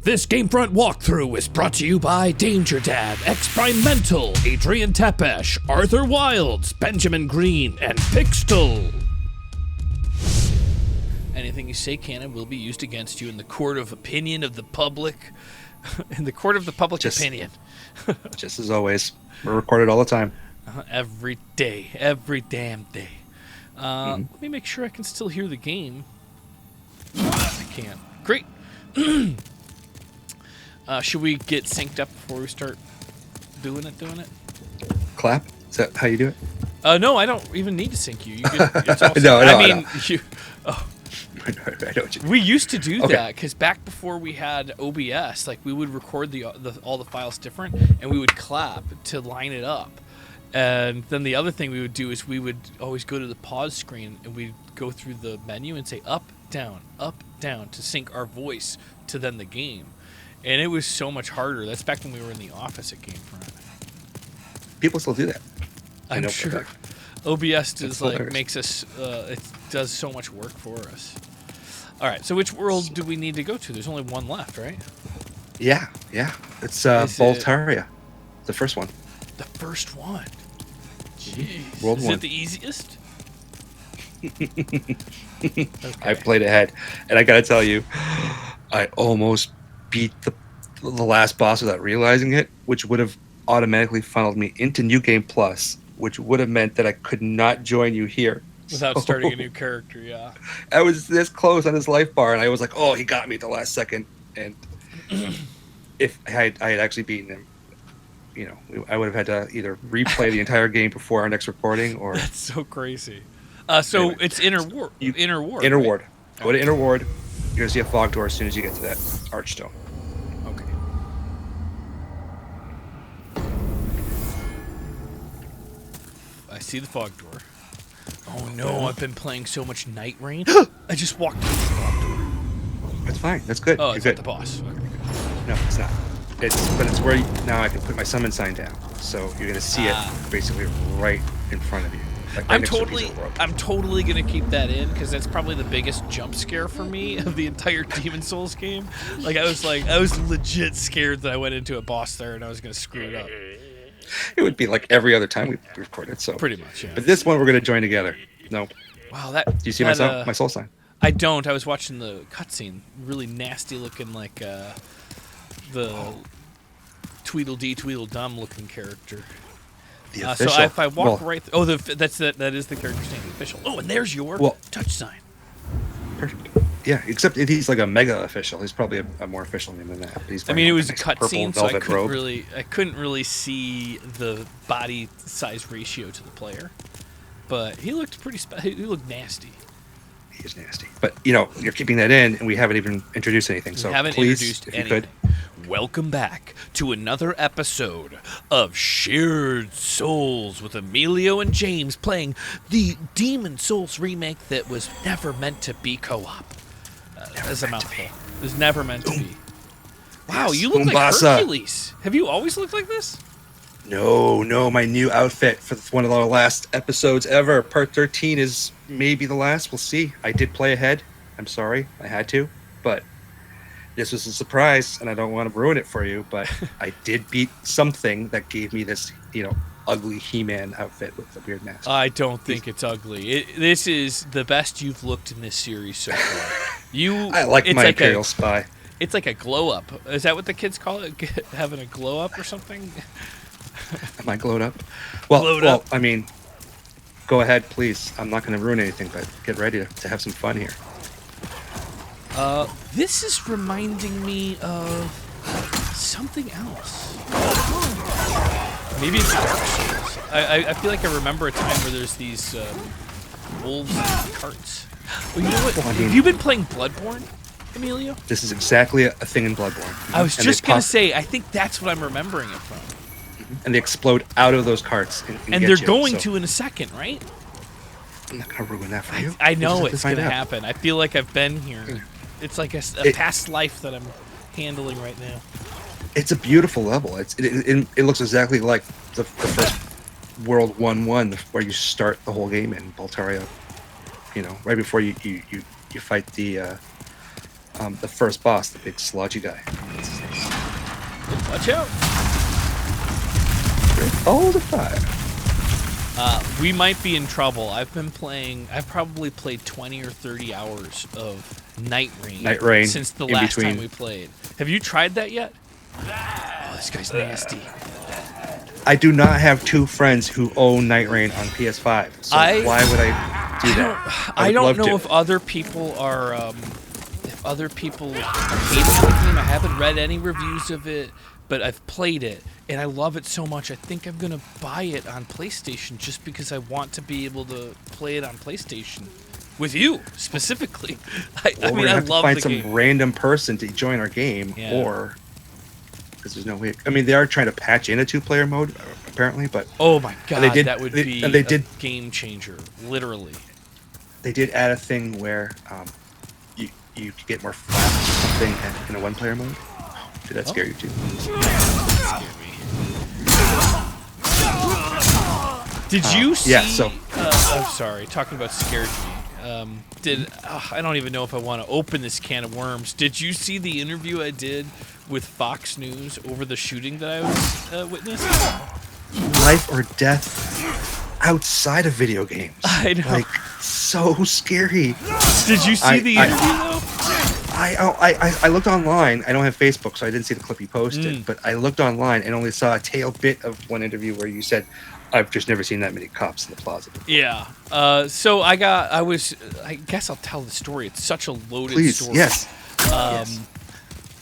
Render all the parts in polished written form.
This GameFront walkthrough is brought to you by Danger Dad, Experimental, Adrian Tepesh, Arthur Wilds, Benjamin Green, and Pixtel. Anything you say can and will be used against you in the court of opinion of the public. In the court of the public opinion. Just as always, we're recorded all the time. Every day, every damn day. Let me make sure I can still hear the game. I can. Great. Should we get synced up before we start doing it? Clap? Is that how you do it? No, I don't even need to sync you. It's all No, I mean, you. Oh. I know what you mean. We used to do that because back before we had OBS, like we would record all the files different, and we would clap to line it up. And then the other thing we would do is we would always go to the pause screen and we'd go through the menu and say up, down, to sync our voice to then the game. And it was so much harder. That's back when we were in the office at GameFront. People still do that. I'm sure. OBS does makes us. It does so much work for us. All right. So which world do we need to go to? There's only one left, right? Yeah. It's Boletaria, the first one. The first one. Jeez. World Is one. it the easiest? Okay. I played ahead, and I gotta tell you, I almost beat the last boss without realizing it, which would have automatically funneled me into New Game Plus, which would have meant that I could not join you here without starting a new character. Yeah, I was this close on his life bar, and I was like, "Oh, he got me at the last second." And if I had actually beaten him, I would have had to either replay the entire game before our next recording, or that's so crazy. So anyway, it's Inner Ward. Inner Ward. Inner Ward. Go to Inner Ward. You're gonna see a fog door as soon as you get to that archstone. Okay. I see the fog door. Oh no! I've been playing so much Night Rain. I just walked through the fog door. That's fine. That's good. Oh, it's not the boss. Okay, good. No, it's not. It's where now I can put my summon sign down, so you're gonna see it basically right in front of you. Like I'm totally gonna keep that in because that's probably the biggest jump scare for me of the entire Demon Souls game. I was legit scared that I went into a boss there and I was gonna screw it up. It would be like every other time we recorded, so pretty much. Yeah. But this one we're gonna join together. No. Wow, do you see my soul sign? I don't. I was watching the cutscene. Really nasty looking, like the Tweedledee Tweedledum looking character. So if I walk that is the character's name, the official. Oh, and there's your touch sign. Perfect. Yeah, except if he's like a mega official, he's probably a more official name than that. But it was a cutscene, so I couldn't really see the body size ratio to the player. But he looked he looked nasty. He is nasty. But you're keeping that in, and we haven't even introduced anything. So please, if you could. Welcome back to another episode of Shared Souls with Emilio and James playing the Demon Souls remake that was never meant to be co-op. That's a mouthful. It was never meant to be. Wow, you look like Hercules. Have you always looked like this? No, my new outfit for one of our last episodes ever. Part 13 is maybe the last. We'll see. I did play ahead. I'm sorry. I had to. But this was a surprise, and I don't want to ruin it for you, but I did beat something that gave me this, ugly He-Man outfit with the weird mask. I don't think it's ugly. This is the best you've looked in this series so far. I like my Imperial Spy. It's like a glow-up. Is that what the kids call it? Having a glow-up or something? Am I glowed up? Well, I mean, go ahead, please. I'm not going to ruin anything, but get ready to have some fun here. This is reminding me of something else. Maybe it's Dark Souls. I feel like I remember a time where there's these wolves in carts. Well, you know what? Have you been playing Bloodborne, Emilio? This is exactly a thing in Bloodborne. I was just going to say, I think that's what I'm remembering it from. And they explode out of those carts. And they're going to in a second, right? I'm not going to ruin that for you. I know it's going to happen. I feel like I've been here. It's like a past life that I'm handling right now. It's a beautiful level. It looks exactly like the first World 1-1, where you start the whole game in Boletaria. Right before you fight the first boss, the big sludgy guy. Watch out. All the fire. We might be in trouble. I've probably played 20 or 30 hours of Night Rain since the last time we played. Have you tried that yet? Oh, this guy's nasty. I do not have two friends who own Night Rain on PS5, so why would I do that? I don't know if other people are hating on the game. I haven't read any reviews of it, but I've played it and I love it so much. I think I'm gonna buy it on PlayStation just because I want to be able to play it on PlayStation with you specifically. I mean, I love find the some game. random person to join our game, or because there's no way. I mean, they are trying to patch in a 2-player mode apparently, but oh my god, that would be a game changer, literally. They did add a thing where you could get more flaps or something in a 1-player mode. Did that scare you too? Did you see? Yeah. So I'm sorry. Talking about scared me. I don't even know if I want to open this can of worms. Did you see the interview I did with Fox News over the shooting that I was witnessing? Life or death outside of video games. I know. Like, so scary. Did you see the interview though? I looked online. I don't have Facebook, so I didn't see the clip you posted. But I looked online and only saw a tail bit of one interview where you said, "I've just never seen that many cops in the plaza." Yeah. So I guess I'll tell the story. It's such a loaded story. Yes. Yes.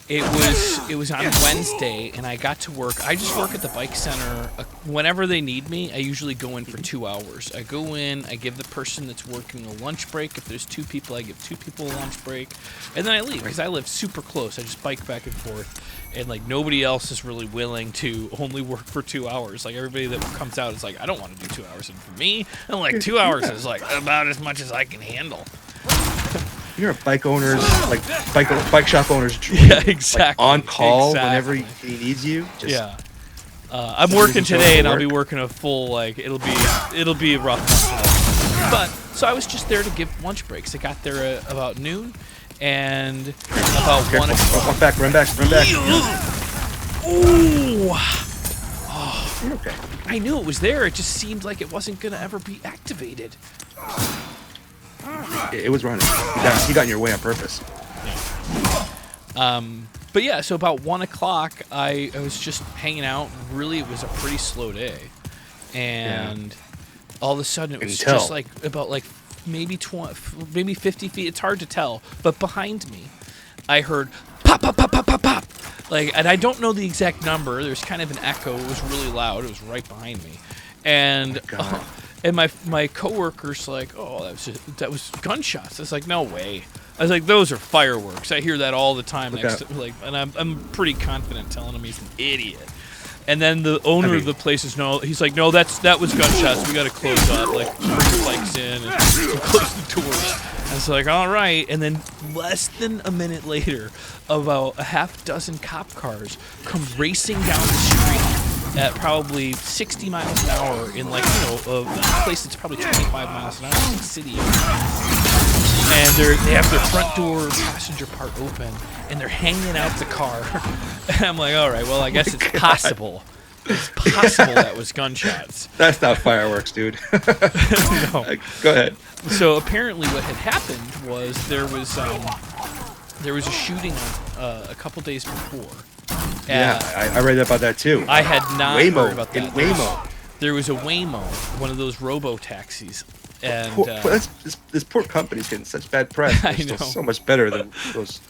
It was on Wednesday, and I got to work. I just work at the bike center. Whenever they need me, I usually go in for 2 hours. I go in, I give the person that's working a lunch break. If there's 2 people, I give 2 people a lunch break, and then I leave because I live super close. I just bike back and forth, and like nobody else is really willing to only work for 2 hours. Like everybody that comes out is like, I don't want to do 2 hours, and for me, and like 2 hours is like about as much as I can handle. You're a bike owner's, like, bike shop owner's dream. Yeah, exactly. Like, on call whenever he needs you. Yeah. I'm working today, and I'll be working a full, like, it'll be a rough one. But, so I was just there to give lunch breaks. I got there about noon, and about 1 o'clock. Run back. Ooh. Oh, you're okay. I knew it was there. It just seemed like it wasn't going to ever be activated. It was running. He got in your way on purpose. Yeah. But yeah, so about 1 o'clock, I was just hanging out. Really, it was a pretty slow day, and all of a sudden, it was just like about like maybe 50 feet. It's hard to tell, but behind me, I heard pop, pop, pop, pop, pop, pop. Like, and I don't know the exact number. There's kind of an echo. It was really loud. It was right behind me, and. And my coworker's like, oh, that was gunshots. I was like, no way. I was like, those are fireworks. I hear that all the time. And I'm pretty confident telling him he's an idiot. And then the owner of the place is he's like, no, that was gunshots. We got to close up. Like, bring the bikes in and close the doors. I was like, all right. And then less than a minute later, about a half dozen cop cars come racing down the street at probably 60 miles an hour in, like, a place that's probably 25 miles an hour in the city. And they have their front door passenger part open, and they're hanging out the car. And I'm like, all right, well, I guess it's possible. It's possible that was gunshots. That's not fireworks, dude. No. Go ahead. So apparently what had happened was there was a shooting a couple days before. I read about that too. I had not heard about that. In Waymo. There was a Waymo, one of those robo-taxis. And this poor company's getting such bad press. It's still so much better than those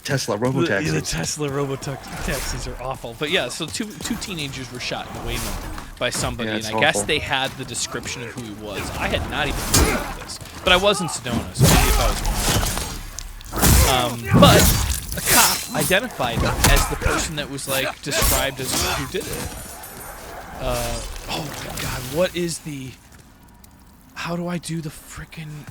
Tesla robo-taxis. The Tesla robo-taxis are awful. But yeah, so two teenagers were shot in a Waymo by somebody, and I guess they had the description of who he was. I had not even heard of this. But I was in Sedona, so maybe if I was but a cop identified him as the person that was, like, described as who did it. Oh my god, what is the... How do I do the frickin',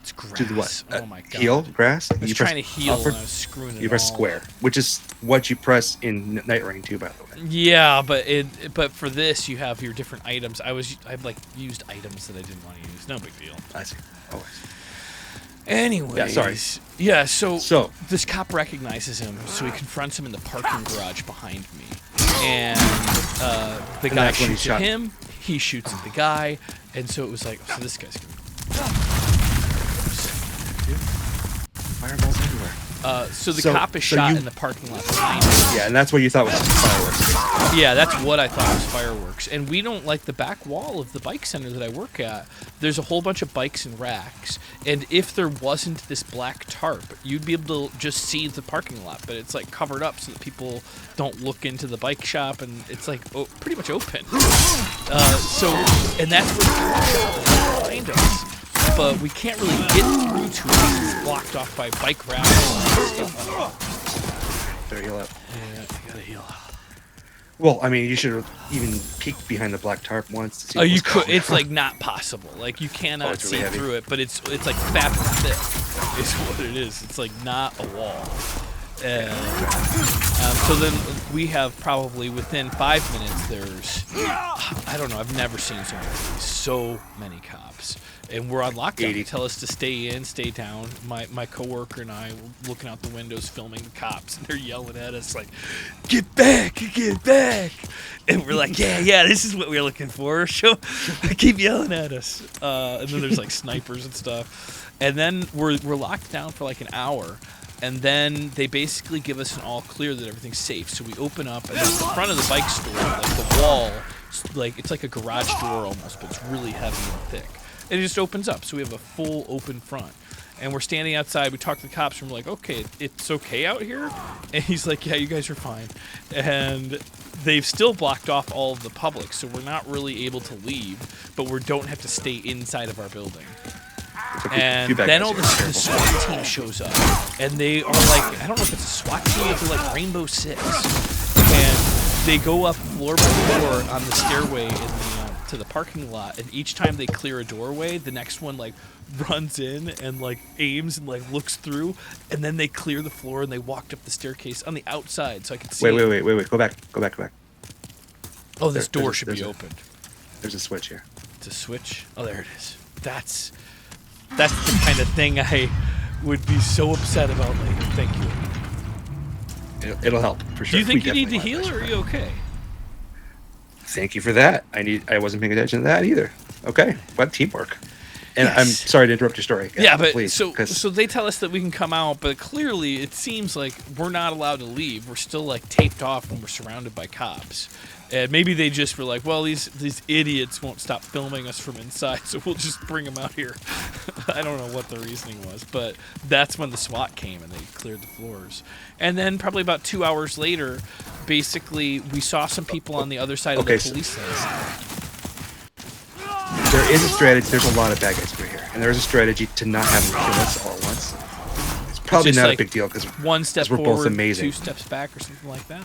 It's grass. Do the what? Oh my god. Heal? Grass? I was trying to heal and I was screwing it You press square, which is what you press in Night Rain too, by the way. Yeah, but for this, you have your different items. I've like used items that I didn't want to use. No big deal. I see. Always. Anyways, Yeah, sorry. Yeah, so So this cop recognizes him, so he confronts him in the parking garage behind me, and the guy that's when he shoots at shot. him. He shoots at the guy, and so it was like, so this guy's gonna. Fireballs everywhere. So the So- cop is so shot you- in the parking lot behind me. Yeah, and that's what you thought was fireworks. Yeah, that's what I thought was fireworks. And we don't, like, the back wall of the bike center that I work at, there's a whole bunch of bikes and racks. And if there wasn't this black tarp, you'd be able to just see the parking lot. But it's, like, covered up so that people don't look into the bike shop. And it's, like, pretty much open. And that's where the behind us. But we can't really get through to it. It's blocked off by bike racks and stuff. There, heal up. Yeah, I gotta heal out. Well, I mean, you should have even peeked behind the black tarp once to see. Oh, what you was could. going It's on. like not possible. Like you cannot it's see really heavy. through it, but it's like fat and thick. Is what it is. It's like not a wall. And so then we have probably within 5 minutes. There's I don't know. I've never seen so many cops. And we're on lockdown. 80. They tell us to stay in, stay down. My coworker and I were looking out the windows filming the cops, and they're yelling at us like, "Get back! Get back!" And we're like, "Yeah, this is what we're looking for." So they keep yelling at us. And then there's like snipers and stuff. And then we're locked down for like an hour. And then they basically give us an all clear that everything's safe. So we open up, and in the front of the bike store, like the wall, like it's like a garage door almost, but it's really heavy and thick. And it just opens up, so we have a full open front. And we're standing outside, we talk to the cops, and we're like, okay, it's okay out here? And he's like, yeah, you guys are fine. And they've still blocked off all of the public, so we're not really able to leave, but we don't have to stay inside of our building. And then all the SWAT team shows up, and they are like, I don't know if it's a SWAT team, if they're like Rainbow Six. And they go up floor by floor on the stairway to the parking lot, and each time they clear a doorway, the next one like runs in and like aims and like looks through, and then they clear the floor and they walked up the staircase on the outside so I could see. Wait. Go back. Oh, this door there's should be opened. There's a switch here. It's a switch. Oh, there it is. That's the kind of thing I would be so upset about later. Thank you. It'll help for sure. Do you think We you need to definitely heal, or are you okay? Thank you for that. I wasn't paying attention to that either. Okay, what teamwork. And Yes. I'm sorry to interrupt your story. Yeah, but please, so 'cause- they tell us that we can come out, but clearly it seems like we're not allowed to leave. We're still like taped off and we're surrounded by cops. And maybe they just were like, well, these idiots won't stop filming us from inside, so we'll just bring them out here. I don't know what the reasoning was, but that's when the SWAT came and they cleared the floors. And then probably about 2 hours later, basically we saw some people on the other side of the police lines. there is a strategy. There's a lot of bad guys over here, and there is a strategy to not have them kill us all at once. It's probably Just not like a big deal because one step we're forward, both amazing. 2 steps back, or something like that.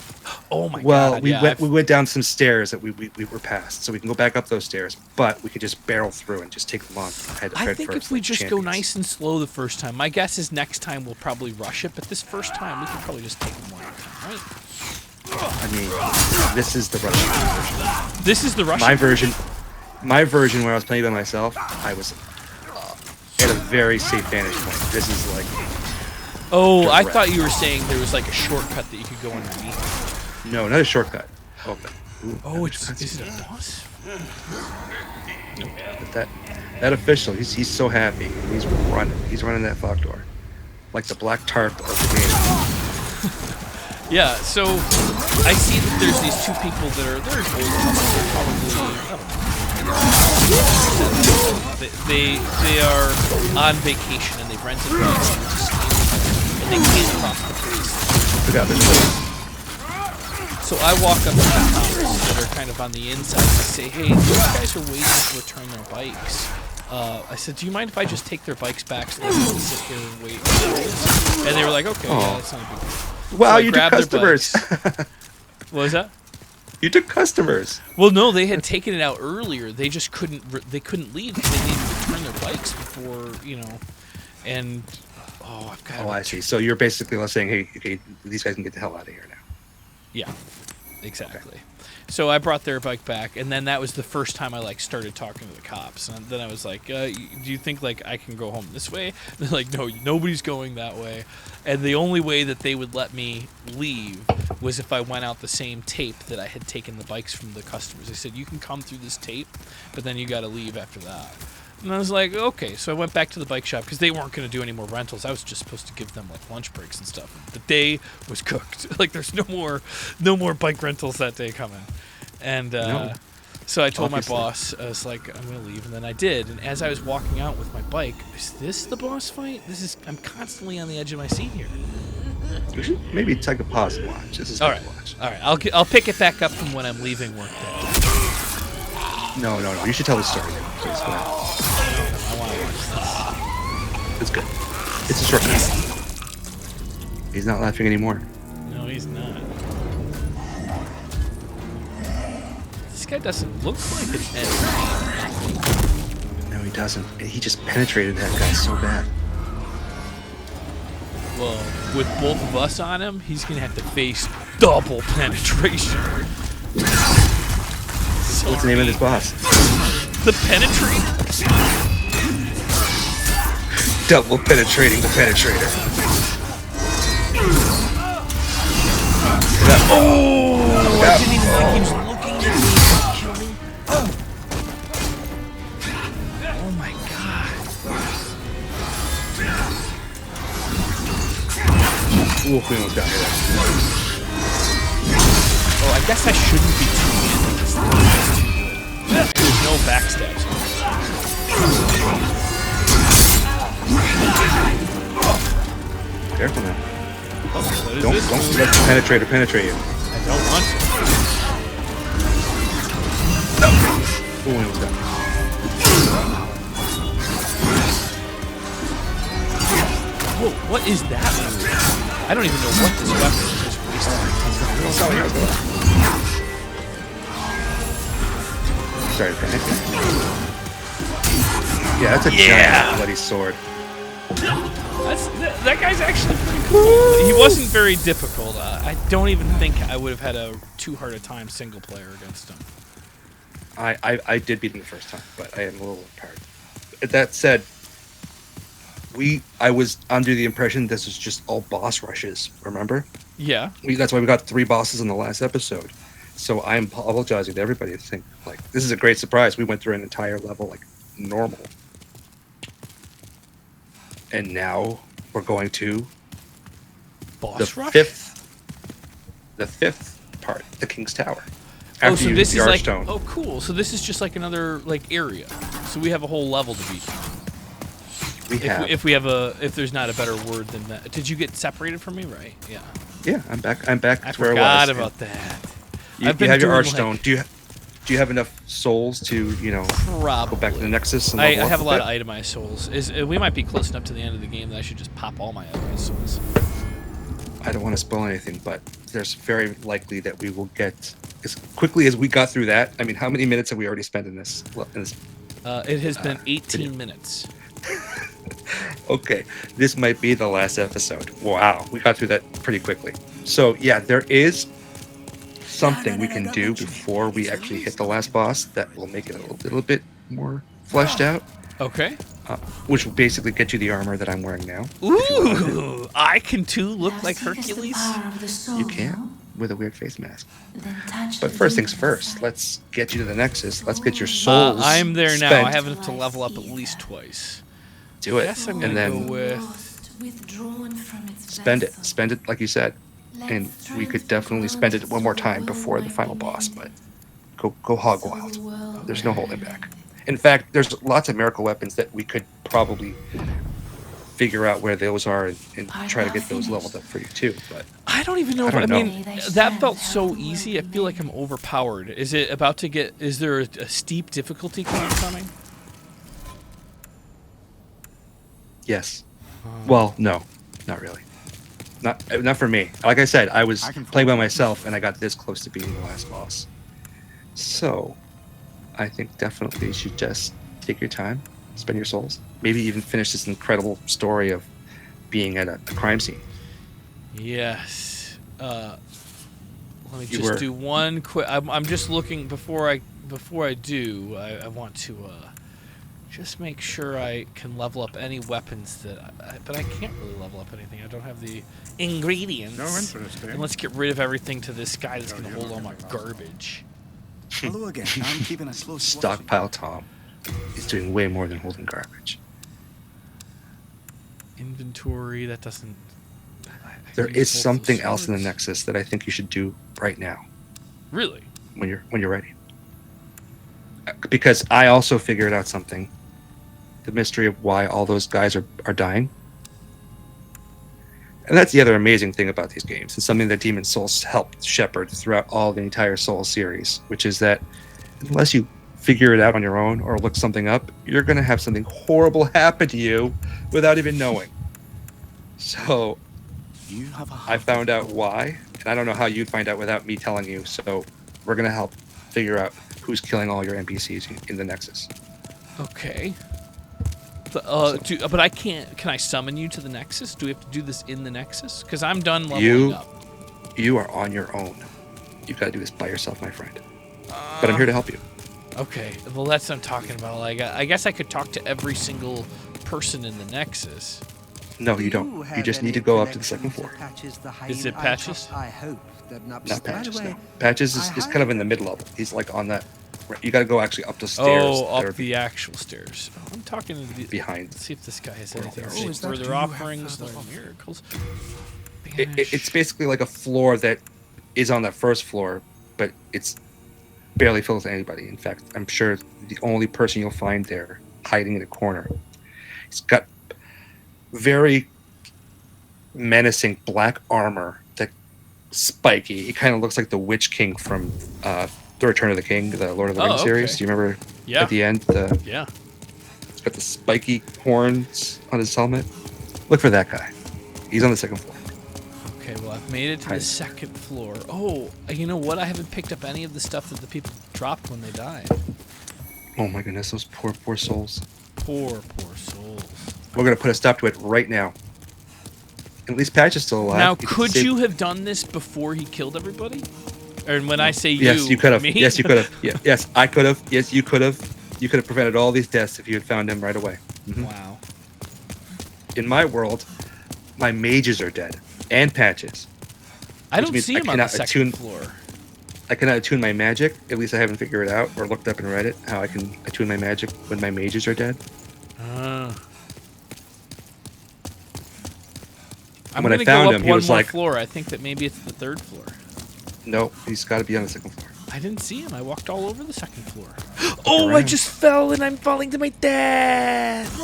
Oh my well, god! we Yeah, went down some stairs that we were past, so we can go back up those stairs, but we could just barrel through and just take them on. I think if we just go nice and slow the first time, my guess is next time we'll probably rush it, but this first time we can probably just take them one at a time, right? I mean, this is the Russian version. This is the Russian. My version, where I was playing by myself, I was at a very safe vantage point. This is like. Oh, I direct. thought you were saying there was like a shortcut that you could go underneath. No, not a shortcut. Open. Ooh, Oh, is it a boss? But that official, he's so happy. He's running. He's running that fog door, like the black tarp of the game. Yeah. So I see that there's these 2 people that are they're old couple. They're probably I don't know. They are on vacation and they've rented a place and they can't cross the police. Look out, there's police. So I walk up to the cops that are kind of on the inside and say, hey, these guys are waiting to return their bikes. I said, do you mind if I just take their bikes back so they can sit here and wait? And they were like, okay, yeah, that's not a big deal. Wow, So I you took grabbed their customers. What was that? You took customers. Well, no, they had taken it out earlier. They just couldn't leave because they needed to return their bikes before, and I've got. Oh, I see. So you're basically saying, hey, okay, these guys can get the hell out of here now. Yeah, exactly. So I brought their bike back, and then that was the first time I like started talking to the cops. And then I was like, "Do you think like I can go home this way?" And they're like, "No, nobody's going that way." And the only way that they would let me leave was if I went out the same tape that I had taken the bikes from the customers. They said, "You can come through this tape, but then you got to leave after that." And I was like, okay. So I went back to the bike shop because they weren't going to do any more rentals. I was just supposed to give them like lunch breaks and stuff. The day was cooked. Like there's no more bike rentals that day coming. And No, so I told obviously. my boss, I was like, I'm going to leave. And then I did. And as I was walking out with my bike, is this the boss fight? I'm constantly on the edge of my seat here. You should maybe take a pause and watch. This is All good right. to watch. All right. I'll pick it back up from when I'm leaving work day. No. You should tell the story. Please go ahead. I want to watch this. It's good. It's a short cut. He's not laughing anymore. No, he's not. This guy doesn't look like an enemy. No, he doesn't. He just penetrated that guy so bad. Well, with both of us on him, he's going to have to face double penetration. What's the name of this boss? The penetrator? Double penetrating the penetrator. Oh! I didn't even think he was looking at me to kill me. Oh my god. Ooh, we almost got me there. Oh, I guess I shouldn't be too mean because there's no backstabs. Careful now. Oh, what is Don't this? let the penetrator penetrate you. I don't want to. Ooh, we almost got me. Whoa, what is that move? I don't even know what this weapon is. Just wasted. Sorry, panicking. Yeah, that's a giant bloody sword. That guy's actually pretty cool. He wasn't very difficult. I don't even think I would have had a too hard a time single player against him. I did beat him the first time, but I am a little tired. That said, I was under the impression this was just all boss rushes, remember? Yeah. That's why we got 3 bosses in the last episode. So I'm apologizing to everybody. I think, like, this is a great surprise. We went through an entire level, like, normal. And now we're going to Boss rush? the fifth part, the King's Tower. Oh, so this is like, Archstone. oh, cool. So this is just like another like area. So we have a whole level to beat. If there's not a better word than that. Did you get separated from me? Right? Yeah. Yeah, I'm back I to where I was. forgot about that. You have your Archstone. Like, do you have enough souls to, probably go back to the Nexus? And I have a lot of itemized souls. We might be close enough to the end of the game that I should just pop all my itemized souls. I don't want to spoil anything, but there's very likely that we will get as quickly as we got through that. I mean, how many minutes have we already spent in this? It has been 18 minutes. Okay, this might be the last episode. Wow, we got through that pretty quickly. So yeah, there is something we can do before we actually hit the last boss that will make it a little bit more fleshed out. Okay. Which will basically get you the armor that I'm wearing now. Ooh, I can too look like Hercules. You can with a weird face mask. But first things first, let's get you to the Nexus. Let's get your souls. I'm there now. spent. I have to level up at least twice. Do it, Guess I'm and gonna then go with spend it like you said, and we could definitely spend it one more time before the final boss. But go hog wild. There's no holding back. In fact, there's lots of miracle weapons that we could probably figure out where those are and try to get those leveled up for you too. But I don't even know. I don't know. mean, that felt so easy. I feel like I'm overpowered. Is it about to get? Is there a steep difficulty coming? yes. Well, no, not really. Not for me. Like I said, I was playing by myself and I got this close to beating the last boss. So, I think definitely you should just take your time, spend your souls, maybe even finish this incredible story of being at a crime scene. Yes. Let me just do one quick. I'm just looking before I do. I want to just make sure I can level up any weapons but I can't really level up anything. I don't have the ingredients. No interest, eh? And let's get rid of everything to this guy that's going to hold all my garbage. Hello again. I'm keeping a slow Stockpile Tom is doing way more than holding garbage. Inventory. That doesn't. There is something else in the Nexus that I think you should do right now. Really? When you're ready. Because I also figured out something. The mystery of why all those guys are dying. And that's the other amazing thing about these games. It's something that Demon's Souls helped shepherd throughout all the entire Souls series, which is that unless you figure it out on your own or look something up, you're going to have something horrible happen to you without even knowing. So I found out why, and I don't know how you'd find out without me telling you. So we're going to help figure out who's killing all your NPCs in the Nexus. Okay. But I can't. Can I summon you to the Nexus? Do we have to do this in the Nexus? Because I'm done leveling up. You are on your own. You've got to do this by yourself, my friend. But I'm here to help you. Okay. Well, that's what I'm talking about. Like, I guess I could talk to every single person in the Nexus. No, you don't. You just need to go up to the second floor. Is it Patches? I hope that not Patches. No. Patches is kind of in the mid level. He's like on that. You got to go actually up the stairs. Oh, up the actual stairs. Oh, I'm talking to the behind. Let's see if this guy has anything. Further offerings, no miracles. It's basically like a floor that is on the first floor, but it's barely filled with anybody. In fact, I'm sure the only person you'll find there hiding in a corner. He's got very menacing black armor, that spiky. He kind of looks like the Witch King from The Return of the King, the Lord of the Rings series. Do you remember at the end? Yeah. He's got the spiky horns on his helmet. Look for that guy. He's on the second floor. Okay, well, I've made it to the second floor. Oh, you know what? I haven't picked up any of the stuff that the people dropped when they died. Oh my goodness, those poor souls. Poor souls. We're going to put a stop to it right now. At least Patch is still alive. Now, could you have done this before he killed everybody? And when I say yes, you could have. Me? Yes, you could have. Yeah, yes, I could have. Yes, you could have. You could have prevented all these deaths if you had found him right away. Mm-hmm. Wow. In my world, my mages are dead and Patches. I don't see him on the second floor. I cannot attune my magic. At least I haven't figured it out or looked up and read it how I can attune my magic when my mages are dead. I'm going to go up one more floor. I think that maybe it's the third floor. No, he's got to be on the second floor. I didn't see him. I walked all over the second floor. Oh, I just fell and I'm falling to my death.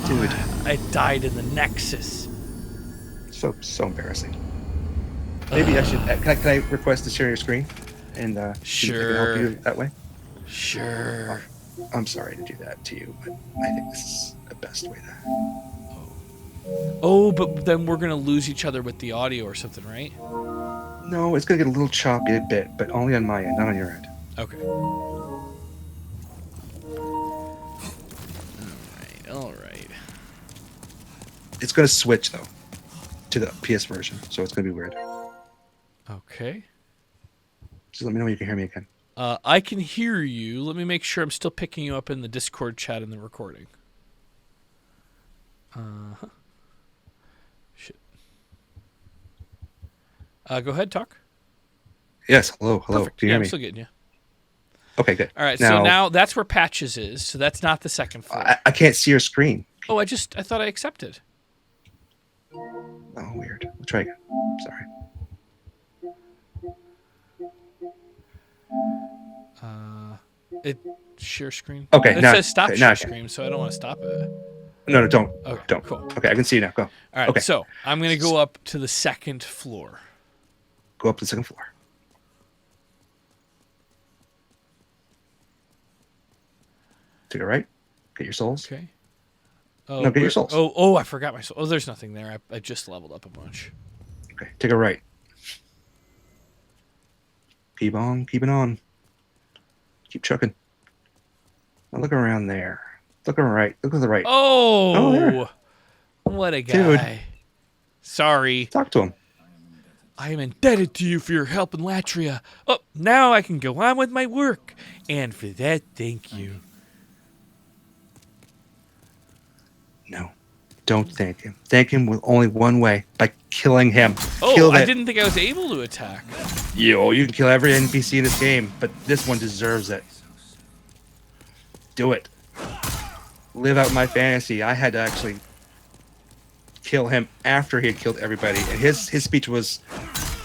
Dude. I died in the Nexus. So embarrassing. Maybe I should... Can I request to share your screen? And sure. I can help you that way? Sure. I'm sorry to do that to you, but I think this is the best way to... Oh, but then we're going to lose each other with the audio or something, right? No, it's going to get a little choppy a bit, but only on my end, not on your end. Okay. All right. It's going to switch, though, to the PS version, so it's going to be weird. Okay. Just let me know when you can hear me again. I can hear you. Let me make sure I'm still picking you up in the Discord chat and the recording. Shit. Go ahead, talk. Yes, hello. Perfect. Do you hear me? I'm still getting you. Okay, good. All right, so now that's where Patches is, so that's not the second floor. I can't see your screen. Oh, I thought I accepted. Oh, weird. We'll try again. Sorry. Share screen. Okay, it says stop share screen, so I don't want to stop it. No, don't. Okay, don't. Cool. Okay, I can see you now. Go. All right, okay. So I'm going to go up to the second floor. Go up to the second floor. Take it right. Get your souls. Okay. Oh, no, get your souls. Oh, I forgot my soul. Oh, there's nothing there. I just leveled up a bunch. Okay, take it right. Keep it on. Keep chucking. Now look around there. Look right. Look to the right. Oh, what a guy. Dude. Sorry. Talk to him. I am indebted to you for your help in Latria. Oh, now I can go on with my work. And for that, thank you. No. Don't thank him. Thank him with only one way, by killing him. Oh, Kill I that. didn't think I was able to attack. You can kill every NPC in this game, but this one deserves it. Do it. Live out my fantasy. I had to actually kill him after he had killed everybody, and his speech was,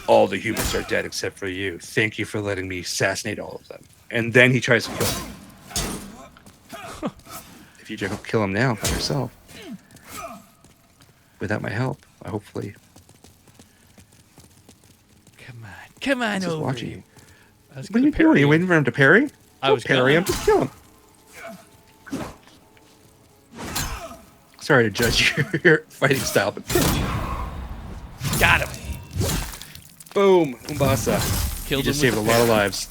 all the humans are dead except for you. Thank you for letting me assassinate all of them. And then he tries to kill me. If you just kill him now by yourself, without my help, hopefully. Come on Just over. watching you. I was What are gonna you doing? Are you waiting for him to parry? I was Don't parry gonna. him. Just kill him. Sorry to judge your fighting style, but Got him. boom, Umbasa. Killed You just him saved a with lot of the lives.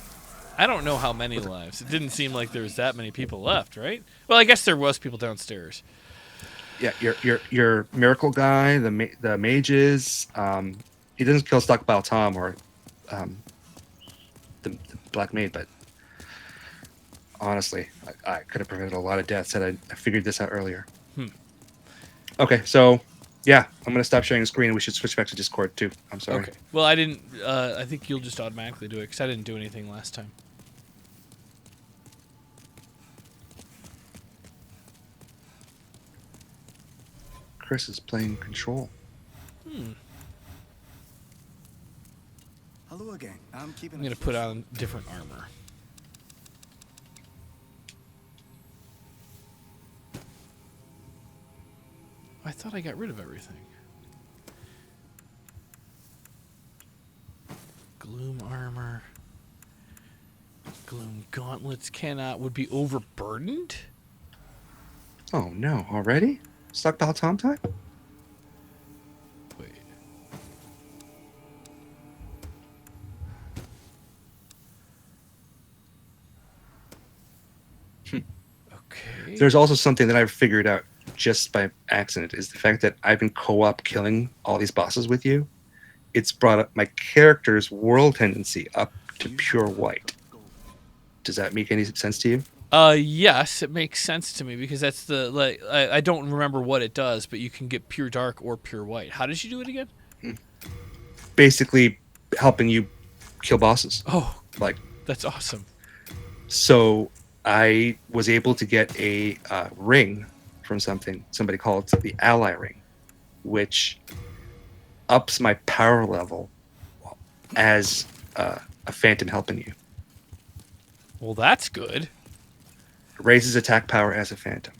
I don't know how many lives. It didn't seem like there was that many people left, right? Well, I guess there was people downstairs. Yeah, your miracle guy, the mages. He doesn't kill Stockpile Tom or the Black Maid, but honestly, I could have prevented a lot of deaths had I figured this out earlier. Okay, so yeah, I'm gonna stop sharing the screen, and we should switch back to Discord too. I'm sorry. Okay. Well, I didn't. I think you'll just automatically do it because I didn't do anything last time. Chris is playing Control. Hello again. I'm keeping. I'm gonna put on different armor. I thought I got rid of everything. Gloom armor. Gloom gauntlets would be overburdened? Oh no, already? Stockpile Tom time? Wait. Okay. There's also something that I've figured out just by accident, is the fact that I've been co-op killing all these bosses with you. It's brought up my character's world tendency up to pure white. Does that make any sense to you? Yes, it makes sense to me because that's the I don't remember what it does, but you can get pure dark or pure white. How did you do it again? Basically helping you kill bosses. Oh, Like, that's awesome. so I was able to get a ring from somebody called the ally ring, which ups my power level as a phantom helping you. Well, that's good. Raises attack power as a phantom.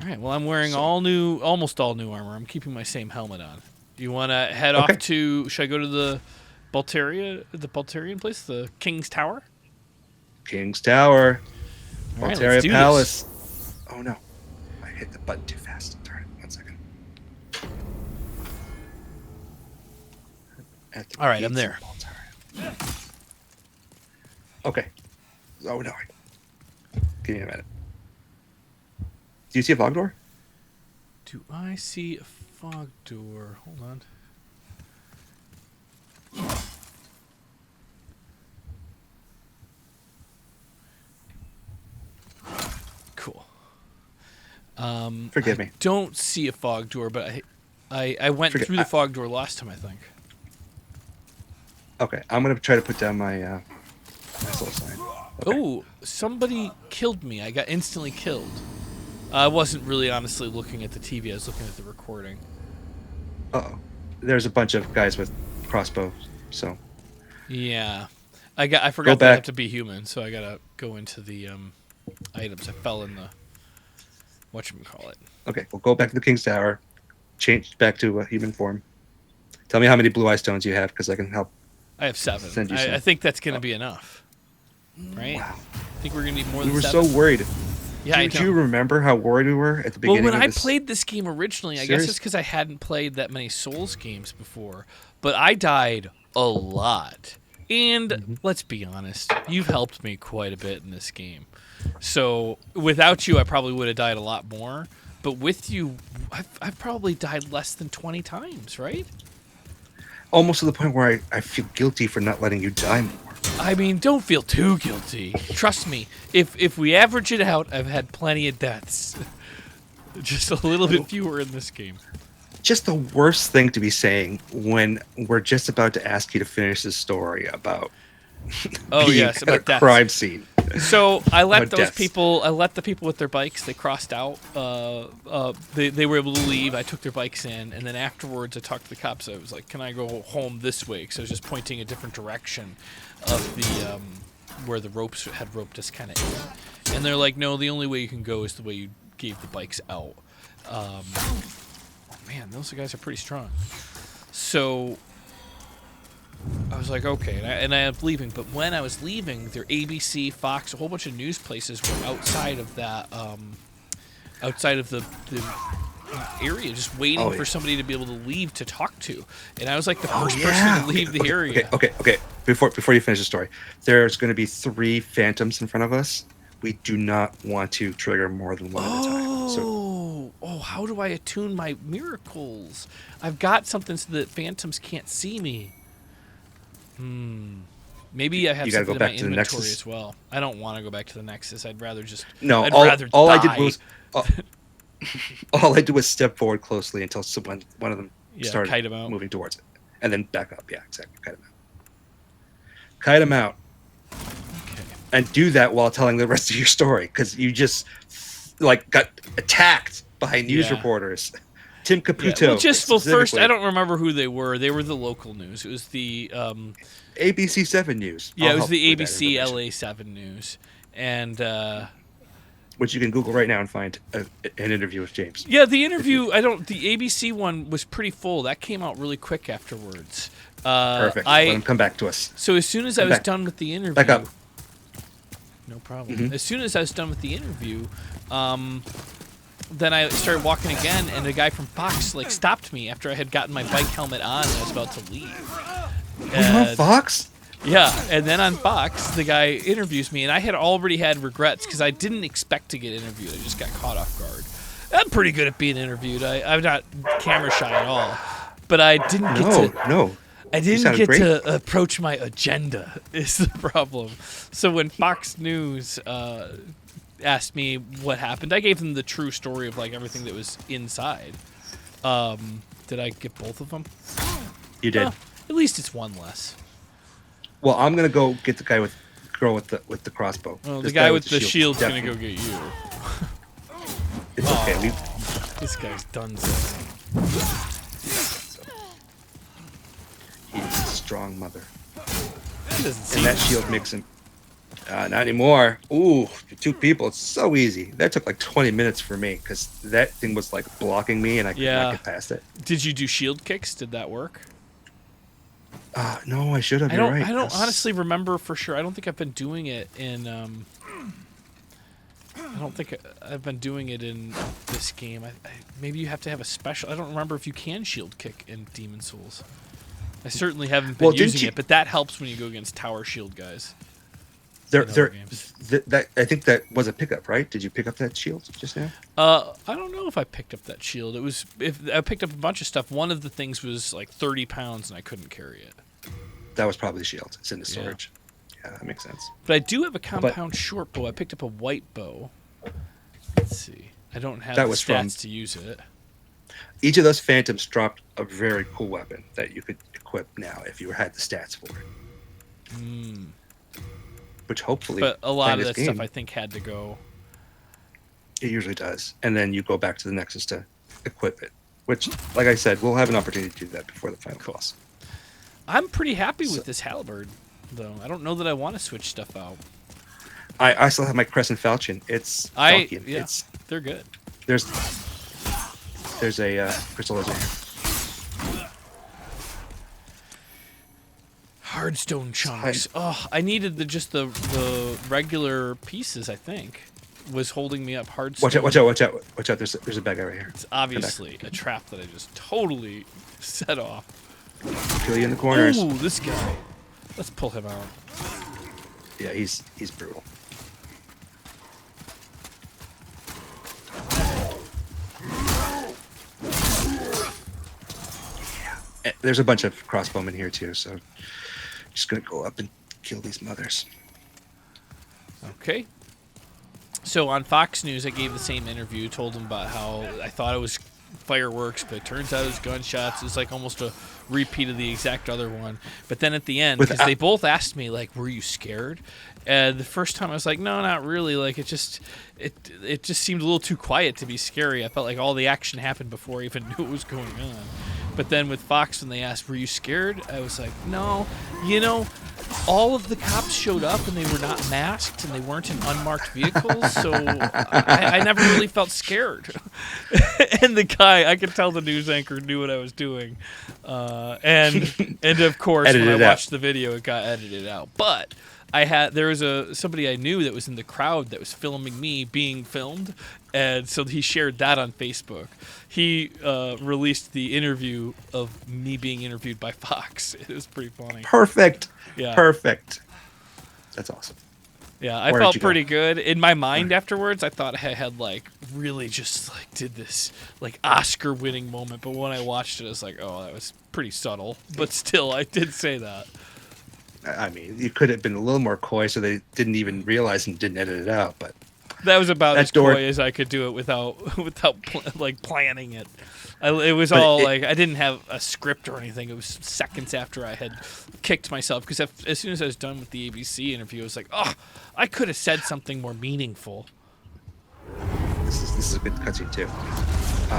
All right. Well, I'm wearing almost all new armor. I'm keeping my same helmet on. Do you want to head Okay. off to? Should I go to the Boltarian place, the King's Tower? King's Tower. All right, Boletaria let's do Palace. Oh no. I hit the button too fast. Darn it. 1 second. All right, I'm there. Okay. Oh no. Give me a minute. Do you see a fog door? Do I see a fog door? Hold on. Cool. Forgive I me. don't see a fog door, but I went through the fog door last time, I think. Okay, I'm gonna try to put down my soul sign. Okay. Oh, somebody killed me. I got instantly killed. I wasn't really honestly looking at the TV. I was looking at the recording. Uh-oh. There's a bunch of guys with crossbows, so Yeah. I forgot that I back. have to be human, so I gotta go into the items. I fell in the whatchamacallit. okay, we'll go back to the King's Tower, change back to human form. Tell me how many blue eye stones you have, because I can help. I have 7. Send you some. I think that's gonna be enough. Right? Wow. I think we're gonna need more We than were 7. so worried. Yeah, Do you remember how worried we were at the Well, beginning when of I this? played this game originally, I guess series? it's because I hadn't played that many Souls games before, but I died a lot. And let's be honest, you've helped me quite a bit in this game. So without you, I probably would have died a lot more. But with you, I've probably died less than 20 times, right? almost to the point where I feel guilty for not letting you die more. I mean, don't feel too guilty. Trust me. If we average it out, I've had plenty of deaths. Just a little bit fewer in this game. Just the worst thing to be saying when we're just about to ask you to finish this story about being yes, at a about deaths. crime scene. So I let About those deaths. people. I let the people with their bikes. They crossed out. They were able to leave. I took their bikes in, and then afterwards, I talked to the cops. I was like, "Can I go home this way?" Because I was just pointing a different direction of the where the ropes had roped us kind of in. And they're like, "No, the only way you can go is the way you gave the bikes out." Oh man, those guys are pretty strong. So I was like, okay, and I am leaving. But when I was leaving, their ABC, Fox, a whole bunch of news places were outside of that, outside of the area, just waiting for somebody to be able to leave to talk to. And I was like the first person to leave the area. Okay. Before you finish the story, there's going to be 3 phantoms in front of us. We do not want to trigger more than one at a time. So, How do I attune my miracles? I've got something so that phantoms can't see me. Maybe I have You gotta something go in my back to the inventory Nexus. as well. I don't want to go back to the Nexus. I'd rather just no, rather all I die. did was all I did was step forward closely until one of them started kite 'em out. moving towards it, and then back up. Yeah, exactly. Kite him out, Okay. and do that while telling the rest of your story, because you just got attacked by news Yeah. reporters. Tim Yeah. Caputo. Well, first, specifically. I don't remember who they were. They were the local news. It was the ABC 7 News. it was help the with that ABC information, LA 7 News, and which you can Google right now and find an interview with James. yeah, the interview. The ABC one was pretty full. That came out really quick afterwards. Perfect. Let him come back to us. So as soon as I was back. done with the interview, Back up. no problem. Mhm. As soon as I was done with the interview, then I started walking again, and a guy from Fox stopped me after I had gotten my bike helmet on and I was about to leave. Were you on And- Fox? Yeah, and then on Fox, the guy interviews me, and I had already had regrets because I didn't expect to get interviewed. I just got caught off guard. I'm pretty good at being interviewed. I'm not camera shy at all, but I didn't get to. No. I You didn't sounded get great. to approach my agenda. Is the problem? So when Fox News asked me what happened, I gave them the true story of everything that was inside. Did I get both of them? You did. Well, at least it's one less. Well, I'm gonna go get the girl with the crossbow. Well, This the guy with the shield's shield's gonna go definitely- get you. It's okay. This guy's done. He's a strong mother, He doesn't seem and that shield makes him. Not anymore. Ooh, 2 people. It's so easy. That took 20 minutes for me because that thing was blocking me, and I could not get past it. Did you do shield kicks? Did that work? No, I should have. I You're don't. right. I don't That's- honestly remember for sure. I don't think I've been doing it in. I don't think I've been doing it in this game. Maybe you have to have a special. I don't remember if you can shield kick in Demon Souls. I certainly haven't been Well, didn't using you- it, but that helps when you go against tower shield guys. There, in other there. games. That I think that was a pickup, right? Did you pick up that shield just now? I don't know if I picked up that shield. It was if I picked up a bunch of stuff. One of the things was 30 pounds, and I couldn't carry it. That was probably the shield. It's in the Yeah. storage. Yeah, that makes sense. But I do have a compound short bow. I picked up a white bow. Let's see. I don't have That the was stats from- to use it. Each of those phantoms dropped a very cool weapon that you could equip now if you had the stats for it. Which hopefully, But a lot playing of this that stuff game, I think had to go. it usually does. And then you go back to the Nexus to equip it. Which, like I said, we'll have an opportunity to do that before the final boss. I'm pretty happy with this halberd, though. I don't know that I want to switch stuff out. I still have my Crescent Falchion. It's funky. Yeah, It's they're good. there's a crystal laser. Hardstone chunks. Oh, I needed the regular pieces. I think was holding me up. Hardstone. Watch out! There's a bad guy right here. It's obviously a trap that I just totally set off. Kill you in the corners. Ooh, this guy. Let's pull him out. Yeah, he's brutal. there's a bunch of crossbowmen here too, so just gonna go up and kill these mothers. Okay. So on Fox News, I gave the same interview, told them about how I thought it was fireworks, but it turns out it was gunshots. It's like almost a repeat of the exact other one. But then at the end, because they both asked me, like, were you scared? And the first time I was like, no, not really. Like, it just seemed a little too quiet to be scary. I felt like all the action happened before I even knew what was going on. But then with Fox, when they asked, were you scared? I was like, no. You know, all of the cops showed up and they were not masked and they weren't in unmarked vehicles, so I never really felt scared. And the guy, I could tell the news anchor knew what I was doing. And of course, when I watched the video, it got edited out. But there was somebody I knew that was in the crowd that was filming me being filmed, and so he shared that on Facebook. He released the interview of me being interviewed by Fox. It was pretty funny. Perfect. Yeah. Perfect. That's awesome. Yeah, I felt pretty good. In my mind afterwards, I thought I had like really just like did this like Oscar-winning moment, but when I watched it, I was like, oh, that was pretty subtle. But still, I did say that. I mean, you could have been a little more coy so they didn't even realize and didn't edit it out, but that was about as coy as I could do it without like planning it. It was all like I didn't have a script or anything. It was seconds after I had kicked myself because as soon as I was done with the ABC interview, I was like, oh, I could have said something more meaningful. This is a good cutscene too.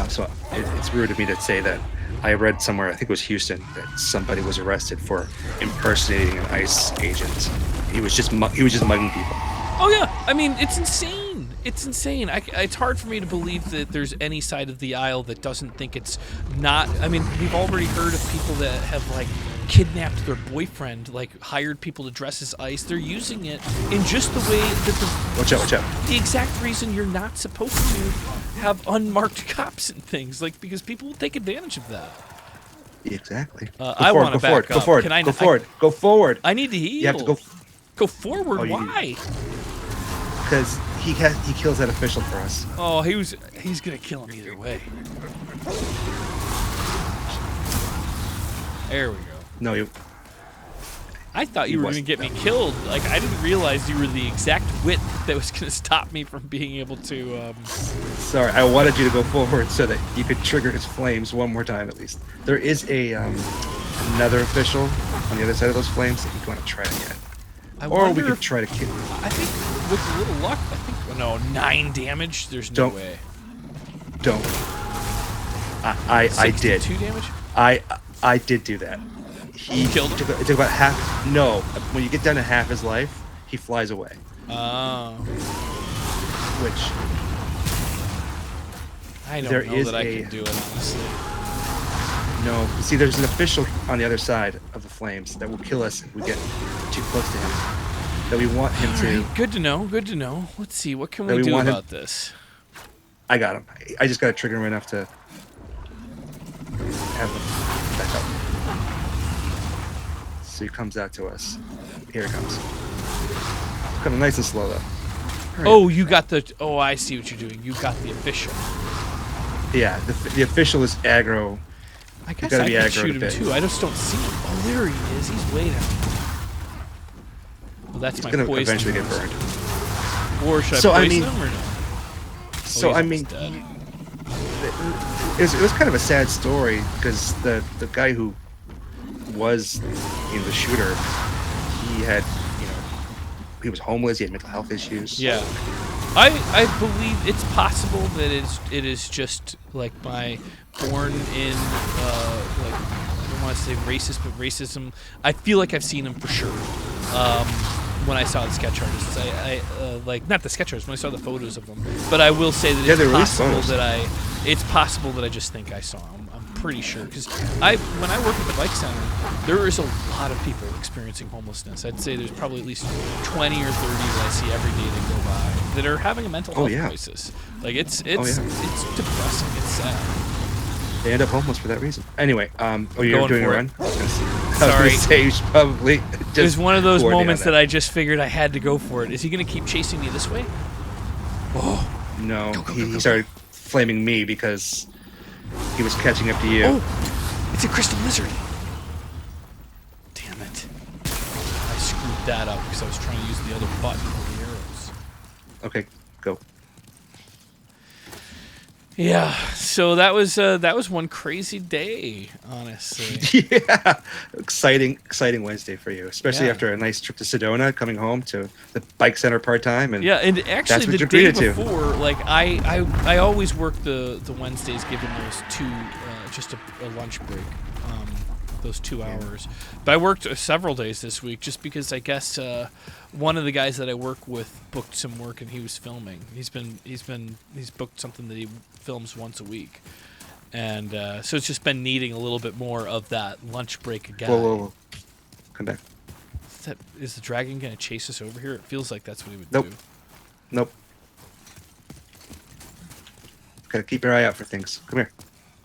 So it's rude of me to say that I read somewhere, I think it was Houston, that somebody was arrested for impersonating an ICE agent. He was just mugging people. Oh yeah, I mean it's insane. It's insane. It's hard for me to believe that there's any side of the aisle that doesn't think it's not. I mean, we've already heard of people that have like kidnapped their boyfriend, like hired people to dress as ICE. They're using it in just the way that Watch out. The exact reason you're not supposed to have unmarked cops and things, like because people will take advantage of that. Exactly. I want to back up. Go forward. I need to heal. You have to go forward. Why? Because he kills that official for us. Oh, he's gonna kill him either way. There we go. No, I thought you were gonna get me killed. Like I didn't realize you were the exact wit that was gonna stop me from being able to. Sorry, I wanted you to go forward so that you could trigger his flames one more time at least. There is another official on the other side of those flames that you want to try again. Or we could try to kill him. I think with a little luck, 9 damage. There's no way. Don't. I did. 2 damage. I did do that. He killed him. It took about half. No, when you get down to half his life, he flies away. Oh. Which. I don't know that I can do it honestly. No, see, there's an official on the other side of the flames that will kill us if we get too close to him. That we want him to. Right, good to know. Let's see, what can we do about this? I got him. I just got to trigger him enough to have him back up. So he comes out to us. Here he comes. Kind of nice and slow though. Right. Oh, you got the. Oh, I see what you're doing. You got the official. Yeah, the official is aggro. I guess I can shoot him too. I just don't see him. Oh, there he is. He's way down. Well, that's my poison. He's gonna eventually get burned. Or should I poison him or no? So I mean, it was kind of a sad story because the guy who was the shooter, he was homeless. He had mental health issues. Yeah. I believe it's possible that it is just like my born in like I don't want to say racist, but racism. I feel like I've seen him for sure. When I saw the sketch artists, I like not the sketch artists when I saw the photos of them. But I will say that it's possible that I just think I saw him. I'm pretty sure because when I work at the bike center, there is a lot of people experiencing homelessness. I'd say there's probably at least 20 or 30 that I see every day that go by that are having a mental health crisis. Like it's depressing. It's sad. They end up homeless for that reason. Anyway, you're doing a run? Sorry. You should probably it was one of those moments that I just figured I had to go for it. Is he going to keep chasing me this way? Oh. No, he started flaming me because he was catching up to you. Oh, it's a crystal lizard. that up because I was trying to use the other button for the arrows. Okay, go. Yeah, so that was one crazy day, honestly. Yeah, exciting Wednesday for you, especially Yeah. after a nice trip to Sedona, coming home to the bike center part time, and Yeah, and actually that's what the you're day greeted to. before, like I always work the Wednesdays, given those two, just a lunch break, those 2 hours. But I worked several days this week just because I guess one of the guys that I work with booked some work and he was filming. He's booked something that he films once a week, and so it's just been needing a little bit more of that lunch break again. Whoa. Come back. Is the dragon gonna chase us over here? It feels like that's what he would Nope. do. Nope. Gotta keep your eye out for things. Come here.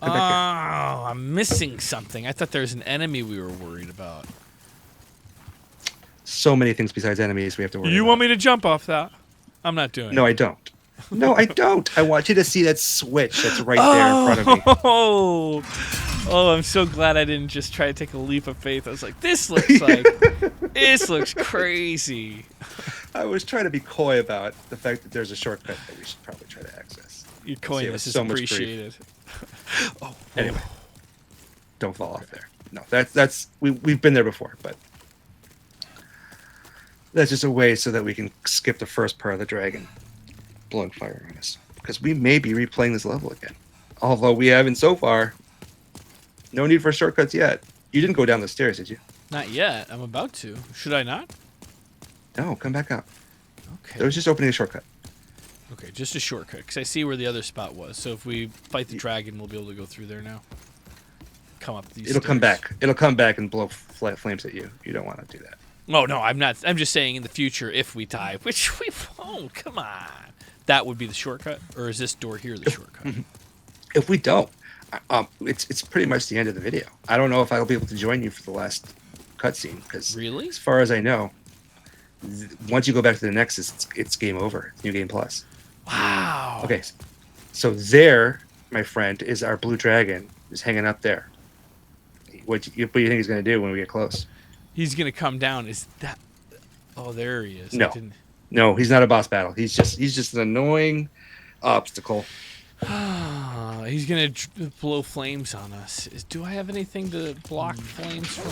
Oh, Come back here. I'm missing something. I thought there was an enemy we were worried about. So many things besides enemies we have to worry You about. want me to jump off that? I'm not doing No, it. I don't. No, I don't. I want you to see that switch that's right there in front of me. Oh, I'm so glad I didn't just try to take a leap of faith. I was like, this looks crazy. I was trying to be coy about the fact that there's a shortcut that we should probably try to access. Your Save coyness us is so much grief. appreciated. Anyway, don't fall off there. No, that's we've been there before, but that's just a way so that we can skip the first part of the dragon blowing fire on us, because we may be replaying this level again. Although we haven't so far. No need for shortcuts yet. You didn't go down the stairs, did you? Not yet. I'm about to. Should I not? No, come back up. Okay. There was just opening a shortcut. Okay, just a shortcut, because I see where the other spot was. So if we fight the dragon, we'll be able to go through there now. Come up these It'll come stairs. back. It'll come back and blow flames at you. You don't want to do that. Oh, no, I'm not. I'm just saying in the future, if we die, which we won't. Come on. That would be the shortcut? Or is this door here the shortcut? If we don't, it's pretty much the end of the video. I don't know if I'll be able to join you for the last cutscene, because Really? as far as I know, once you go back to the Nexus, it's game over. It's New Game Plus. Wow. Okay, so there, my friend, is our blue dragon. Is hanging up there. What do you think he's going to do when we get close? He's going to come down. Is that... Oh, there he is. No. No, he's not a boss battle. He's just an annoying obstacle. He's going to blow flames on us. Do I have anything to block flames from...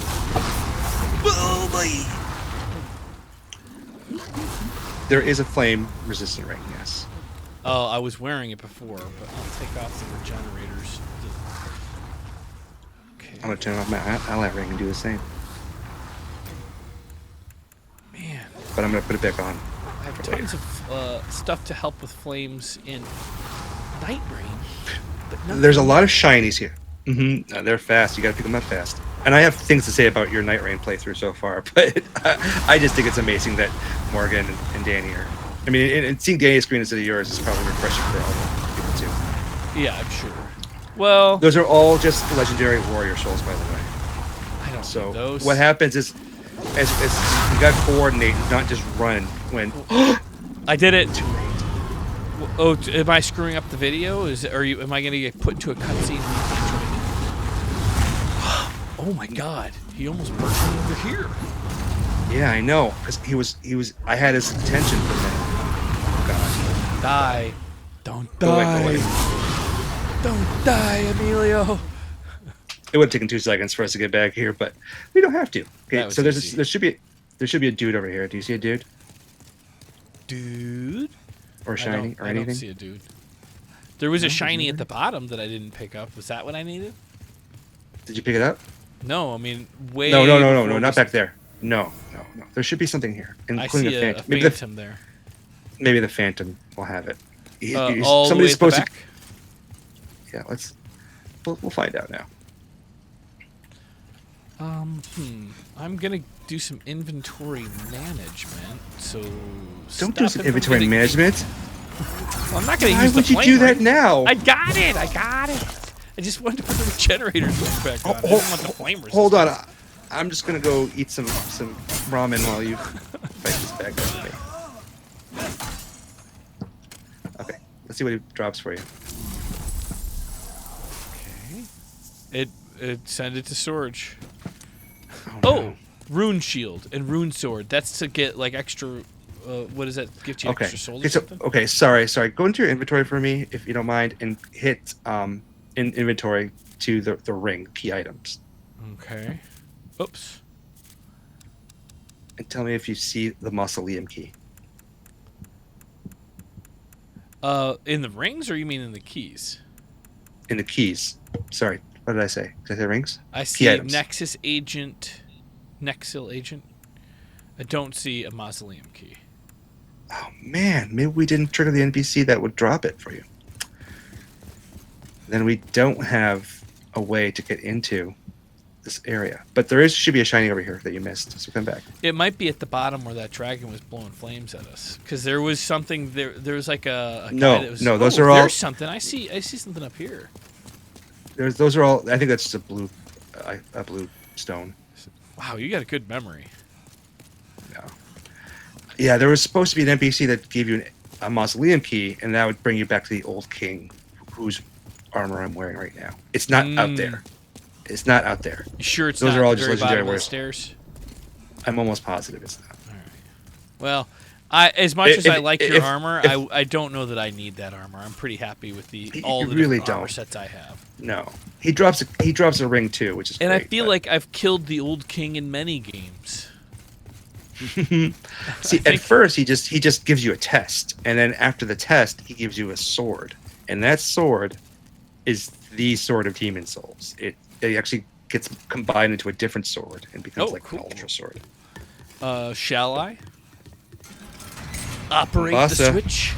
Oh, boy. There is a flame resistant ring, yes. Oh, I was wearing it before, but I'll take off the regenerators. Okay. I'm going to turn off my allant ring and do the same. Man, But I'm going to put it back on. I have tons of stuff to help with flames in night range. But nothing. There's a lot of shinies here. Mm-hmm. They're fast. You got to pick them up fast. And I have things to say about your Night Rain playthrough so far, but I just think it's amazing that Morgan and Danny are. I mean, and seeing Danny's screen instead of yours is probably refreshing for all the people too. Yeah, I'm sure. Well, Those are all just legendary warrior souls, by the way. I don't So need those. what happens is, as you got to coordinate, not just run when. I did it. Oh, am I screwing up the video? Am I going to get put into a cutscene? Oh my God! He almost burst me over here. Yeah, I know, because he was. I had his attention for a minute. Oh God! Die! Don't Go away, die! go away. Don't die, Emilio! It would have taken 2 seconds for us to get back here, but we don't have to. That Okay, was so easy. there should be a dude over here. Do you see a dude Dude? or shiny or I anything? don't see a dude. There was a shiny at the bottom that I didn't pick up. Was that what I needed? Did you pick it up? No, I mean way. No, before not we- back there. No. There should be something here, I including see a a phantom. phantom there. Maybe the phantom will have it. All the way at the supposed back. to. Yeah, we'll find out now. I'm gonna do some inventory management. So Don't do some inventory management. Well, I'm not gonna Why use the would you flame do that ring. now? I got it. I just wanted to put the regenerators back on. I didn't want the flame resistance. Hold on. I'm just gonna go eat some ramen while you fight this bad guy with me. Okay, let's see what he drops for you. Okay. It send it to storage. Oh, Oh, no. Rune shield and rune sword. That's to get like extra. What does that give you? Okay. Extra souls Okay, or something? okay. Sorry. Go into your inventory for me, if you don't mind, and hit in inventory to the ring key items, Okay. Oops. and tell me if you see the mausoleum key In the rings, or you mean in the keys? in the keys. Sorry. What did I say? Did I say rings? I Key see items. Nexus agent, Nexil agent. I don't see a mausoleum key. Oh man, maybe we didn't trigger the NPC that would drop it for you. Then we don't have a way to get into this area. But should be a shiny over here that you missed. So come back. It might be at the bottom where that dragon was blowing flames at us. Because there was something there. There was like a guy No, that was, no, those are all. There's something. I see something up here. Those are all. I think that's just a blue stone. Wow, you got a good memory. Yeah. Yeah, there was supposed to be an NPC that gave you a mausoleum key, and that would bring you back to the old king, whose armor I'm wearing right now. It's not out there. It's not out there. You sure it's Those not are all at the just very legendary bottom of the wares. stairs? I'm almost positive it's not. All right. Well, as much as I like your if- armor, if- I don't know that I need that armor. I'm pretty happy with all You the really different armor don't. sets I have. No, he drops a ring too, which is And great, I feel but- like I've killed the old king in many games. See, at first he just gives you a test, and then after the test he gives you a sword, and that sword is the sword of demon souls. It actually gets combined into a different sword and becomes Oh, like cool. an ultra sword. Shall I operate Bossa. the switch?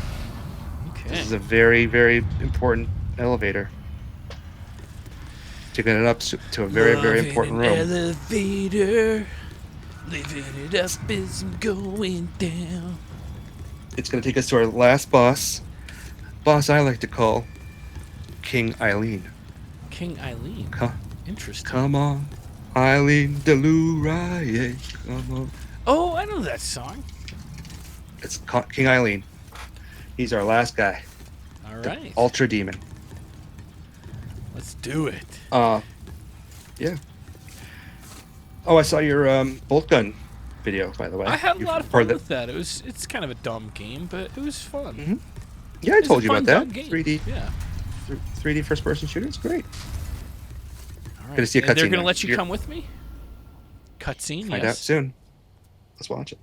Okay. This is a very, very important elevator. Taking it up to a very, very Loving important an room. Elevator, living it up as I'm going down. It's going to take us to our last boss. Boss I like to call King Eileen. King Eileen. Interesting. Come on, Eileen Deluraye. Come on. Oh, I know that song. It's King Eileen. He's our last guy. All The right. Ultra Demon. Let's do it. Yeah. Oh, I saw your bolt gun video, by the way. I had a You lot of part fun with that. It's kind of a dumb game, but it was fun. Mhm. Yeah, I It's a told you fun, about that. dumb game. 3D, Yeah. 3D first-person shooter. It's great. All right. Gonna see a And they're cutscene gonna now. let you You're- come with me. Cutscene. Find out Yes. soon. Let's watch it.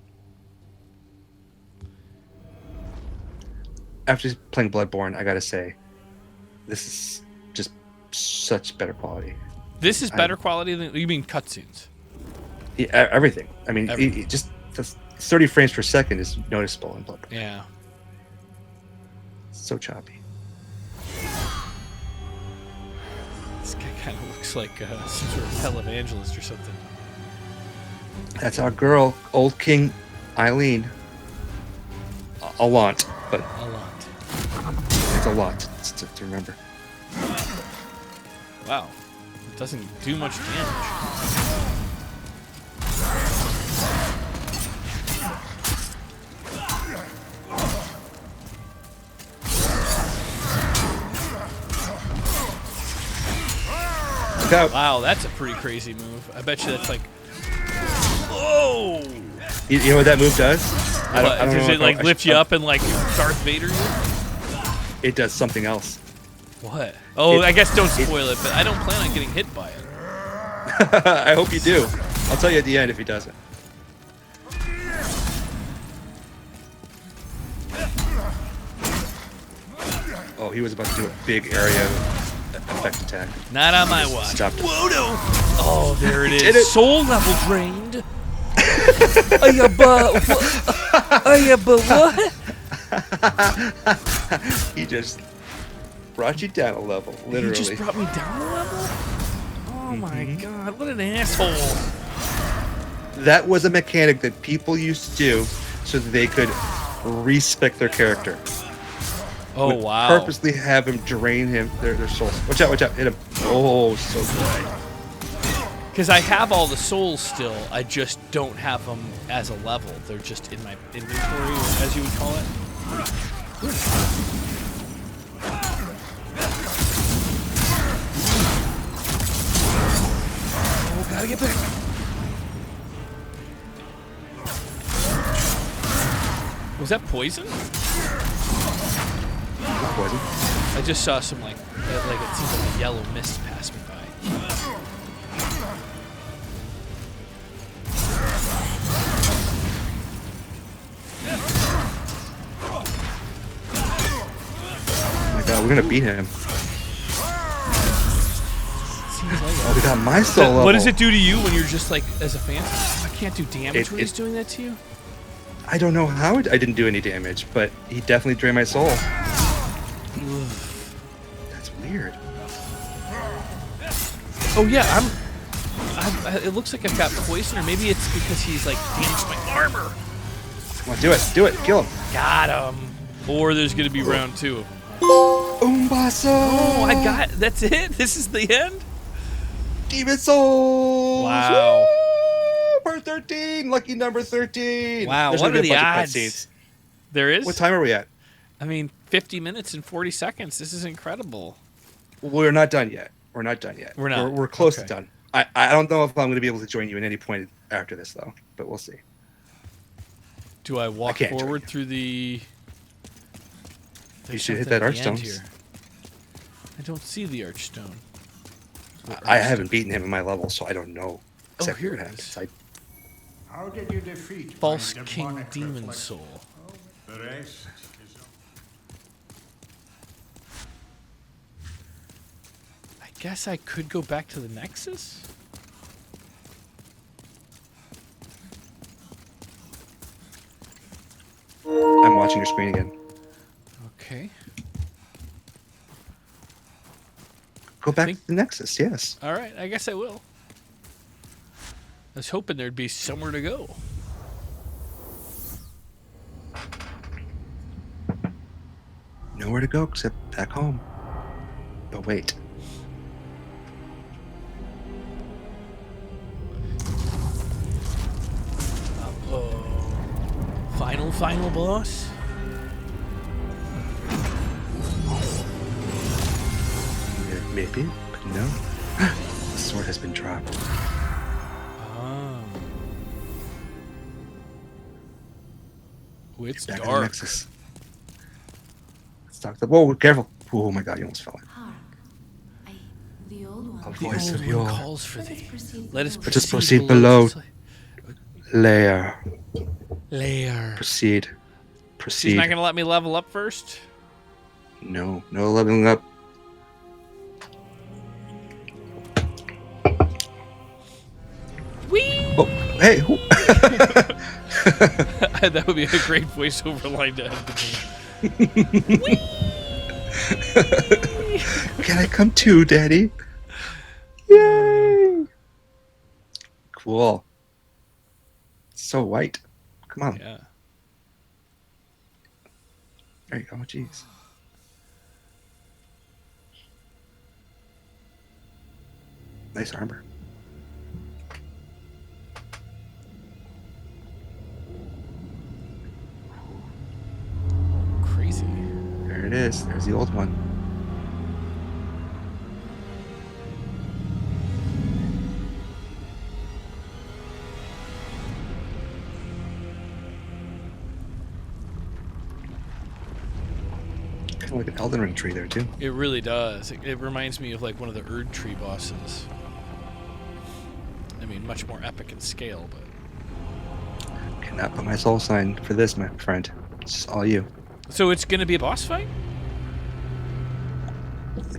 After playing Bloodborne, I gotta say, this is just such better quality. This is better quality than you mean cutscenes. Yeah, everything. I mean, Everything. it just the 30 frames per second is noticeable in Bloodborne. Yeah. It's so choppy. This guy kind of looks like some sort of televangelist or something. That's our girl, old King Eileen. Allant, but A lot. it's a lot to remember. Wow. It doesn't do much damage. Look out. Wow, that's a pretty crazy move. I bet you that's like. Whoa! You know what that move does? Does know it if like I lift should- you up and like Darth Vader you? It does something else. What? Oh, It- I guess don't spoil it, but I don't plan on getting hit by it. I hope you do. I'll tell you at the end if he doesn't. Oh, he was about to do a big area effect attack. Not on my watch. Stopped it. Whoa, no. Oh, there it did is. it. Soul level drained. But what? He just brought you down a level, literally. You just brought me down a level? Oh my god, what an asshole. That was a mechanic that people used to do so that they could respec their character. Oh, Would wow. Purposely have him drain their souls. Watch out, hit him. Oh, so good. Because I have all the souls still, I just don't have them as a level. They're just in my inventory, as you would call it. Oh, gotta get back. Was that poison? Not poison. I just saw some like it seems like a yellow mist pass me by. Oh my god, we're gonna beat him. Seems like Oh, we got my soul level. What does it do to you when you're just like as a phantom? I can't do damage when he's doing that to you. I don't know how I didn't do any damage, but he definitely drained my soul. That's weird. Oh yeah, it looks like I've got poison, or maybe it's because he's like damaged my armor. Come on, do it, kill him. Got him. Or there's gonna be round 2. Umbaso! Oh, I got. That's it. This is the end. Demon Souls! Wow. Woo! Part 13, lucky number 13. Wow, There's what gonna are be the a bunch of odds? cutscenes. There is. What time are we at? I mean, 50 minutes and 40 seconds. This is incredible. We're not done yet. We're not done yet. We're not. We're close Okay. to done. I don't know if I'm going to be able to join you at any point after this, though. But we'll see. Do I walk can't join forward you. through the? You should hit something that at the end archstone. here. I don't see the archstone. I haven't beaten him in my level, so I don't know exactly here what it happens. is. How did you defeat False my King demonic Demon reflection? Soul. The race is I guess I could go back to the Nexus. I'm watching your screen again. Okay. Go back Think- to the Nexus, yes. All right. I guess I will. I was hoping there'd be somewhere to go. Nowhere to go except back home. But wait. Final boss. Maybe, but no. The sword has been dropped. Oh. Oh, it's Back in the dark. Nexus. Let's talk to. Whoa, careful! Oh my god, you almost fell in. Hark. The old one. A The voice old of one your calls for thee. Let us Let us proceed below. Layer. Layer. Proceed. She's Proceed. not gonna let me level up first. No leveling up. Whee! Oh, hey! Who? That would be a great voiceover line to end the game. Can I come too, Daddy? Yay! Cool. So white. Come on. Yeah. There you go. Jeez. Nice armor. Crazy. There it is. There's the old one. Kind of like an Elden Ring tree there too. It really does. It reminds me of like one of the Erd Tree bosses. I mean, much more epic in scale, but Cannot put my soul sign for this, my friend. It's just all you. so it's gonna be a boss fight.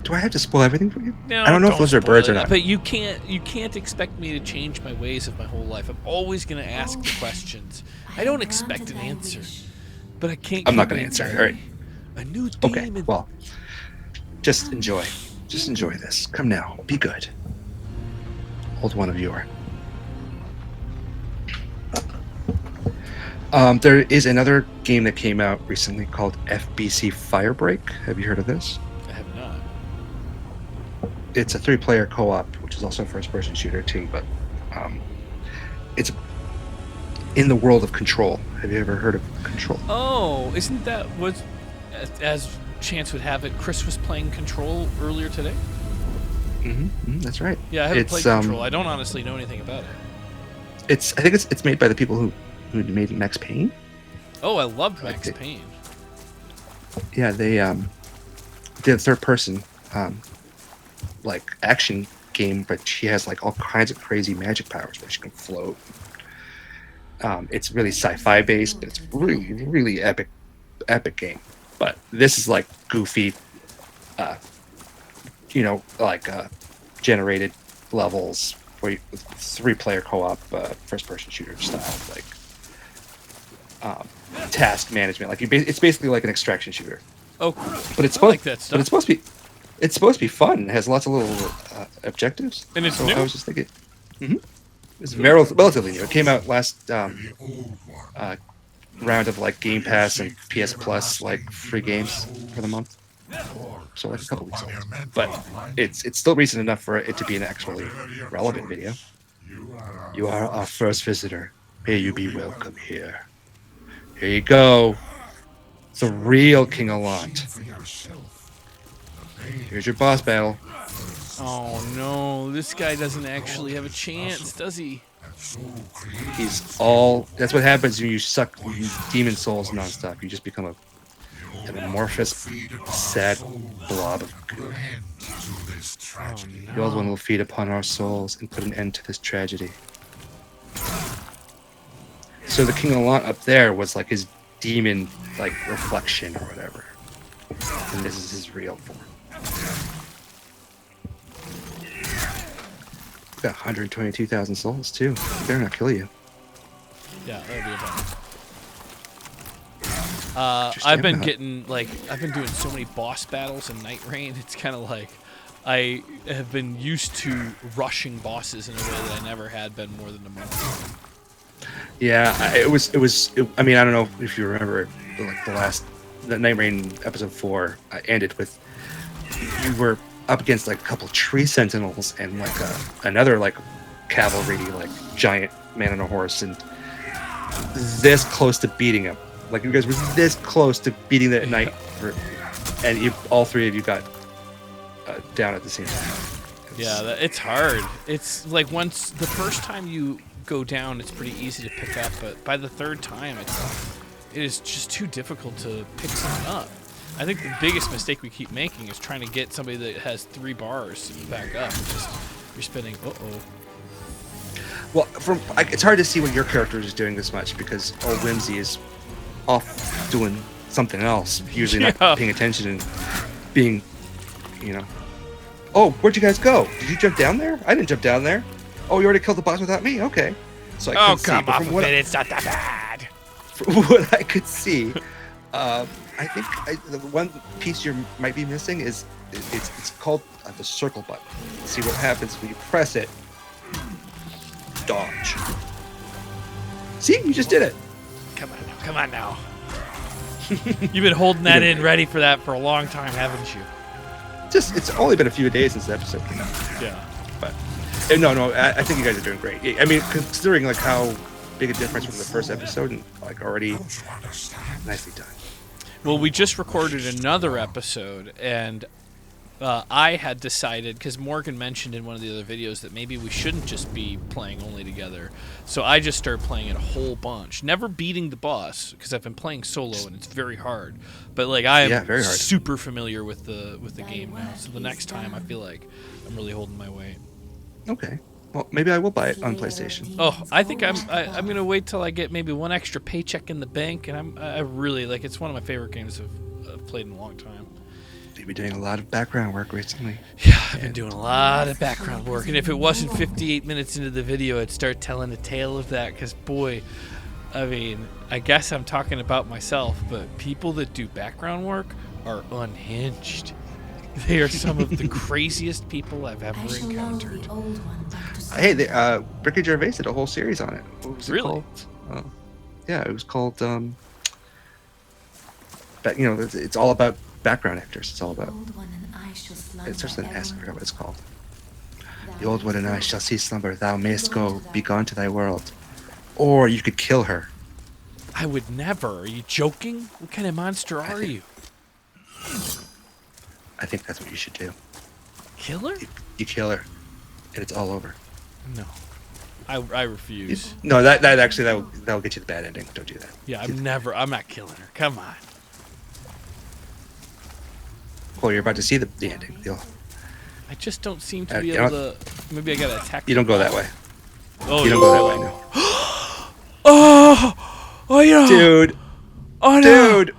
Do I have to spoil everything for you? No, I don't know if those are spoil birds or it. not. But you can't expect me to change my ways of my whole life. I'm always gonna ask the questions. I don't expect an answer, but I can't. I'm not keep gonna it answer. inside All right. me. A new Okay. demon. Well, just enjoy. Just enjoy this. Come now. Be good. Old one of your. There is another game that came out recently called FBC Firebreak. Have you heard of this? I have not. It's a 3-player co-op, which is also a first-person shooter too. But it's in the world of Control. Have you ever heard of Control? Oh, isn't that what? As chance would have it, Chris was playing Control earlier today. That's right. Yeah, I haven't It's, played Control. I don't honestly know anything about it. I think it's made by the people who made Max Payne. Oh, I loved Max Payne. Yeah, they did a third person like action game, but she has like all kinds of crazy magic powers where she can float. It's really sci-fi based, but it's really, really epic game. But this is like goofy, like generated levels where 3-player co-op first-person shooter style, like task management. Like it's basically like an extraction shooter. Oh, cool. But it's I supposed, like that stuff. but it's supposed to be fun. It has lots of little objectives. And it's so new? I was just thinking, it's relatively new. It came out last round of like Game Pass and PS Plus like free games for the month. So like a couple weeks old, but it's still recent enough for it to be an actually relevant video. You are our first visitor. May you be welcome here. Here you go. The real King Allant. Here's your boss battle. Oh no, this guy doesn't actually have a chance, does he? That's what happens when you suck demon souls nonstop. You just become an amorphous, sad blob of goo. The old one will feed upon our souls and put an end to this tragedy. So the King Allant up there was like his demon like reflection or whatever. And this is his real form. Got 122,000 souls too. He better not kill you. Yeah, that'll be about. I've been doing so many boss battles in Night Rain. It's kind of like I have been used to rushing bosses in a way that I never had been more than a month. Yeah, I mean, I don't know if you remember, like the Night Rain episode 4 ended with you were up against like a couple tree sentinels and like another like cavalry like giant man on a horse, and this close to beating him. Like you guys were this close to beating that knight, and all three of you got down at the same time. Yeah, it's hard. It's like once the first time you go down, it's pretty easy to pick up, but by the third time, it is just too difficult to pick something up. I think the biggest mistake we keep making is trying to get somebody that has 3 bars back up. You're spinning. Well, it's hard to see what your character is doing this much because old Whimsy is off doing something else, usually not paying attention and being, oh, where'd you guys go? Did you jump down there? I didn't jump down there. Oh, you already killed the boss without me? Okay. So I come off of it. It's not that bad. From what I could see, I think the one piece you might be missing is it's called the circle button. See what happens when you press it. Dodge. See, you just did it. Come on now. You've been holding that in, ready for that for a long time, haven't you? It's only been a few days since the episode came out. Yeah. But no, I think you guys are doing great. I mean, considering like how big a difference from the first episode, and like already nicely done. Well, we just recorded another episode, and I had decided, because Morgan mentioned in one of the other videos that maybe we shouldn't just be playing only together. So I just started playing it a whole bunch. Never beating the boss, because I've been playing solo and it's very hard. But like I am super familiar with the game now. So the next time I feel like I'm really holding my weight. Okay. Well, maybe I will buy it on PlayStation. Oh, I think I'm gonna wait till I get maybe one extra paycheck in the bank, and I really like. It's one of my favorite games I've played in a long time. You've been doing a lot of background work recently. Yeah, I've been doing a lot of background work, and if it wasn't 58 minutes into the video, I'd start telling a tale of that. Because boy, I mean, I guess I'm talking about myself, but people that do background work are unhinged. They are some of the craziest people I've ever encountered. Hey, Ricky Gervais did a whole series on it. What was it called? Yeah, it was called. It's all about background actors. It's all about. It starts with an S. I forgot what it's called. The old one and I shall see slumber. Thou mayst go, be gone to thy world, or you could kill her. I would never. Are you joking? What kind of monster are you? I think that's what you should do. Kill her? You kill her, and it's all over. No. I refuse. No, that'll get you the bad ending. Don't do that. Yeah, I'm not killing her. Come on. Well, you're about to see the ending. I just don't seem to be you able know to. Maybe I gotta attack. You don't go that way. Oh, You don't go that way. No. Oh yeah. Dude. Oh no. Dude.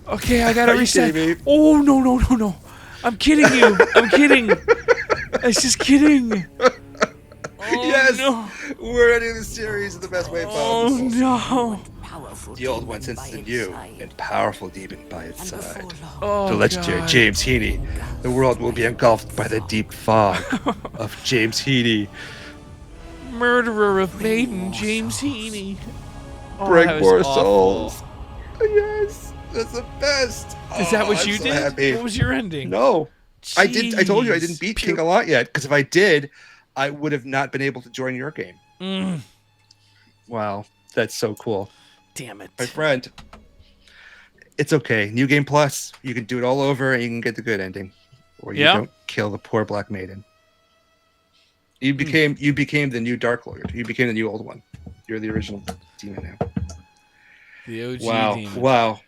Okay, I gotta Are you reset. kidding me? Oh no. I'm kidding you. I'm kidding. I was just kidding. Oh, Yes. no. We're ending the series in the best way Oh possible. no. The old one sends the new and powerful demon by its side. Oh, The legendary God. James Heaney. The world will be engulfed by the deep fog of James Heaney. Murderer of Maiden, James Heaney. Oh, Break that was more awful. souls. Yes, that's the best. Is that what I'm you so did? happy. What was your ending? No, I did. I told you I Jeez. didn't beat King Allant yet, because if I did, I would have not been able to join your game. Mm, Wow, that's so cool, damn it. my friend. It's okay. New Game Plus. You can do it all over, and you can get the good ending, or you Yeah? don't kill the poor Black Maiden. You became the new Dark Lord. You became the new old one. You're the original demon now. The OG Wow. demon. Wow.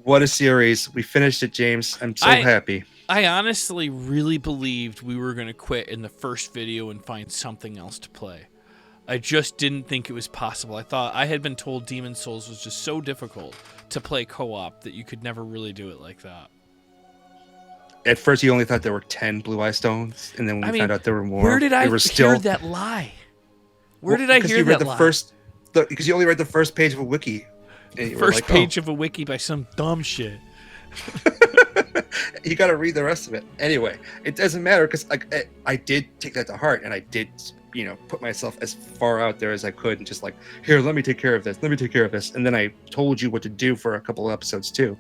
What a series. We finished it, James. I'm so happy. I honestly really believed we were going to quit in the first video and find something else to play. I just didn't think it was possible. I had been told Demon Souls was just so difficult to play co-op that you could never really do it like that. At first, you only thought there were 10 Blue Eye Stones, and then when we found out there were more, where did I they were still... hear that lie? Where did I hear that lie? Because you only read the first page of a wiki. And you were First like, page of a wiki by some dumb shit. You got to read the rest of it. Anyway, it doesn't matter, because I did take that to heart, and I did, put myself as far out there as I could, and just like, here, let me take care of this. Let me take care of this. And then I told you what to do for a couple of episodes too.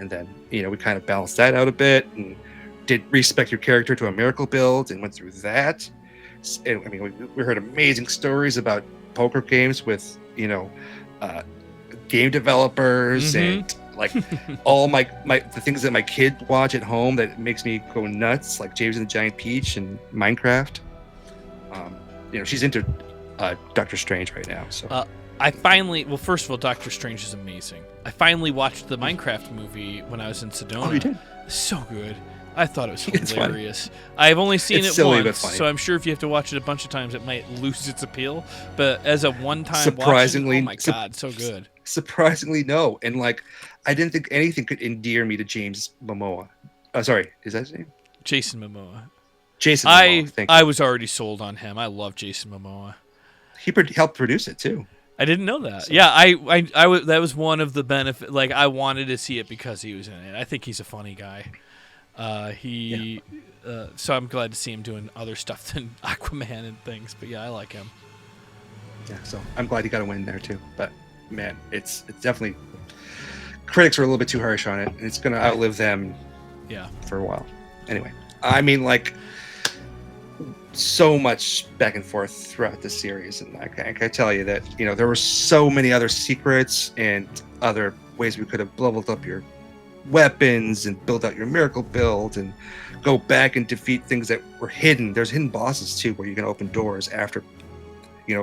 And then, we kind of balanced that out a bit and did respect your character to a miracle build and went through that. And, we heard amazing stories about poker games with, game developers and like all the things that my kid watch at home that makes me go nuts, like James and the Giant Peach and Minecraft. She's into Doctor Strange right now. So I finally, first of all, Doctor Strange is amazing. I finally watched the Minecraft movie when I was in Sedona. Oh, you did? So good. I thought it was It's hilarious. I've only seen It's it silly, but once, funny. so I'm sure if you have to watch it a bunch of times, it might lose its appeal. But as a one-time Surprisingly- watching, oh my God, so good. surprisingly, no. And like, I didn't think anything could endear me to James Momoa. Sorry, is that his name? Jason Momoa. Jason Momoa. Thank you. I was already sold on him. I love Jason Momoa. He helped produce it too. I didn't know that. So- Yeah, that was one of the benefits. Like, I wanted to see it because he was in it. I think he's a funny guy. So I'm glad to see him doing other stuff than Aquaman and things. But yeah, I like him. Yeah, so I'm glad he got a win there too. But man, it's definitely, critics are a little bit too harsh on it, and it's going to outlive them. Yeah. For a while. Anyway, like, so much back and forth throughout this series, and I can tell you that there were so many other secrets and other ways we could have leveled up your weapons and build out your miracle build and go back and defeat things that were hidden. There's hidden bosses too, where you can open doors after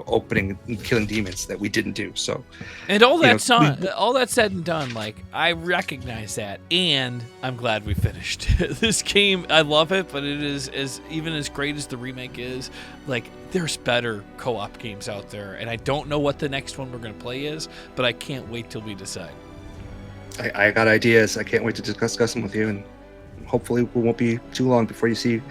opening and killing demons that we didn't do. So, and all that's all that said and done, like, I recognize that, and I'm glad we finished this game. I love it, but it is even as great as the remake is, like, there's better co-op games out there, and I don't know what the next one we're going to play is, but I can't wait till we decide. I got ideas. I can't wait to discuss them with you, and hopefully it won't be too long before you see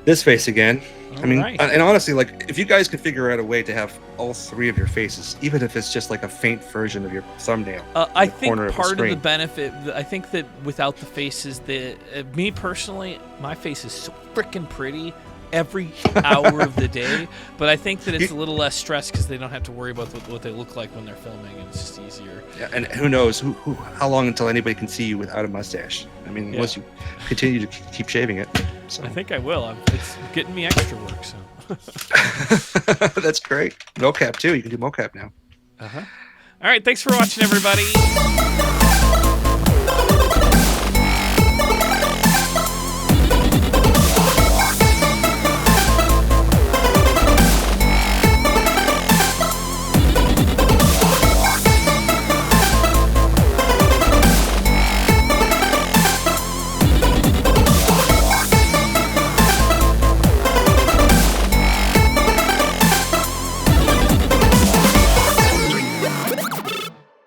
this face again. Right. And honestly, like, if you guys could figure out a way to have all three of your faces, even if it's just like a faint version of your thumbnail, I think corner of the part of the screen. benefit, I think that without the faces, me personally, my face is so freaking pretty every hour of the day, but I think that it's a little less stress because they don't have to worry about what they look like when they're filming, and it's just easier. Yeah, and who knows how long until anybody can see you without a mustache? Unless you continue to keep shaving it. So. I think I will. It's getting me extra work. So that's great. Mocap too. You can do mocap now. All right. Thanks for watching, everybody.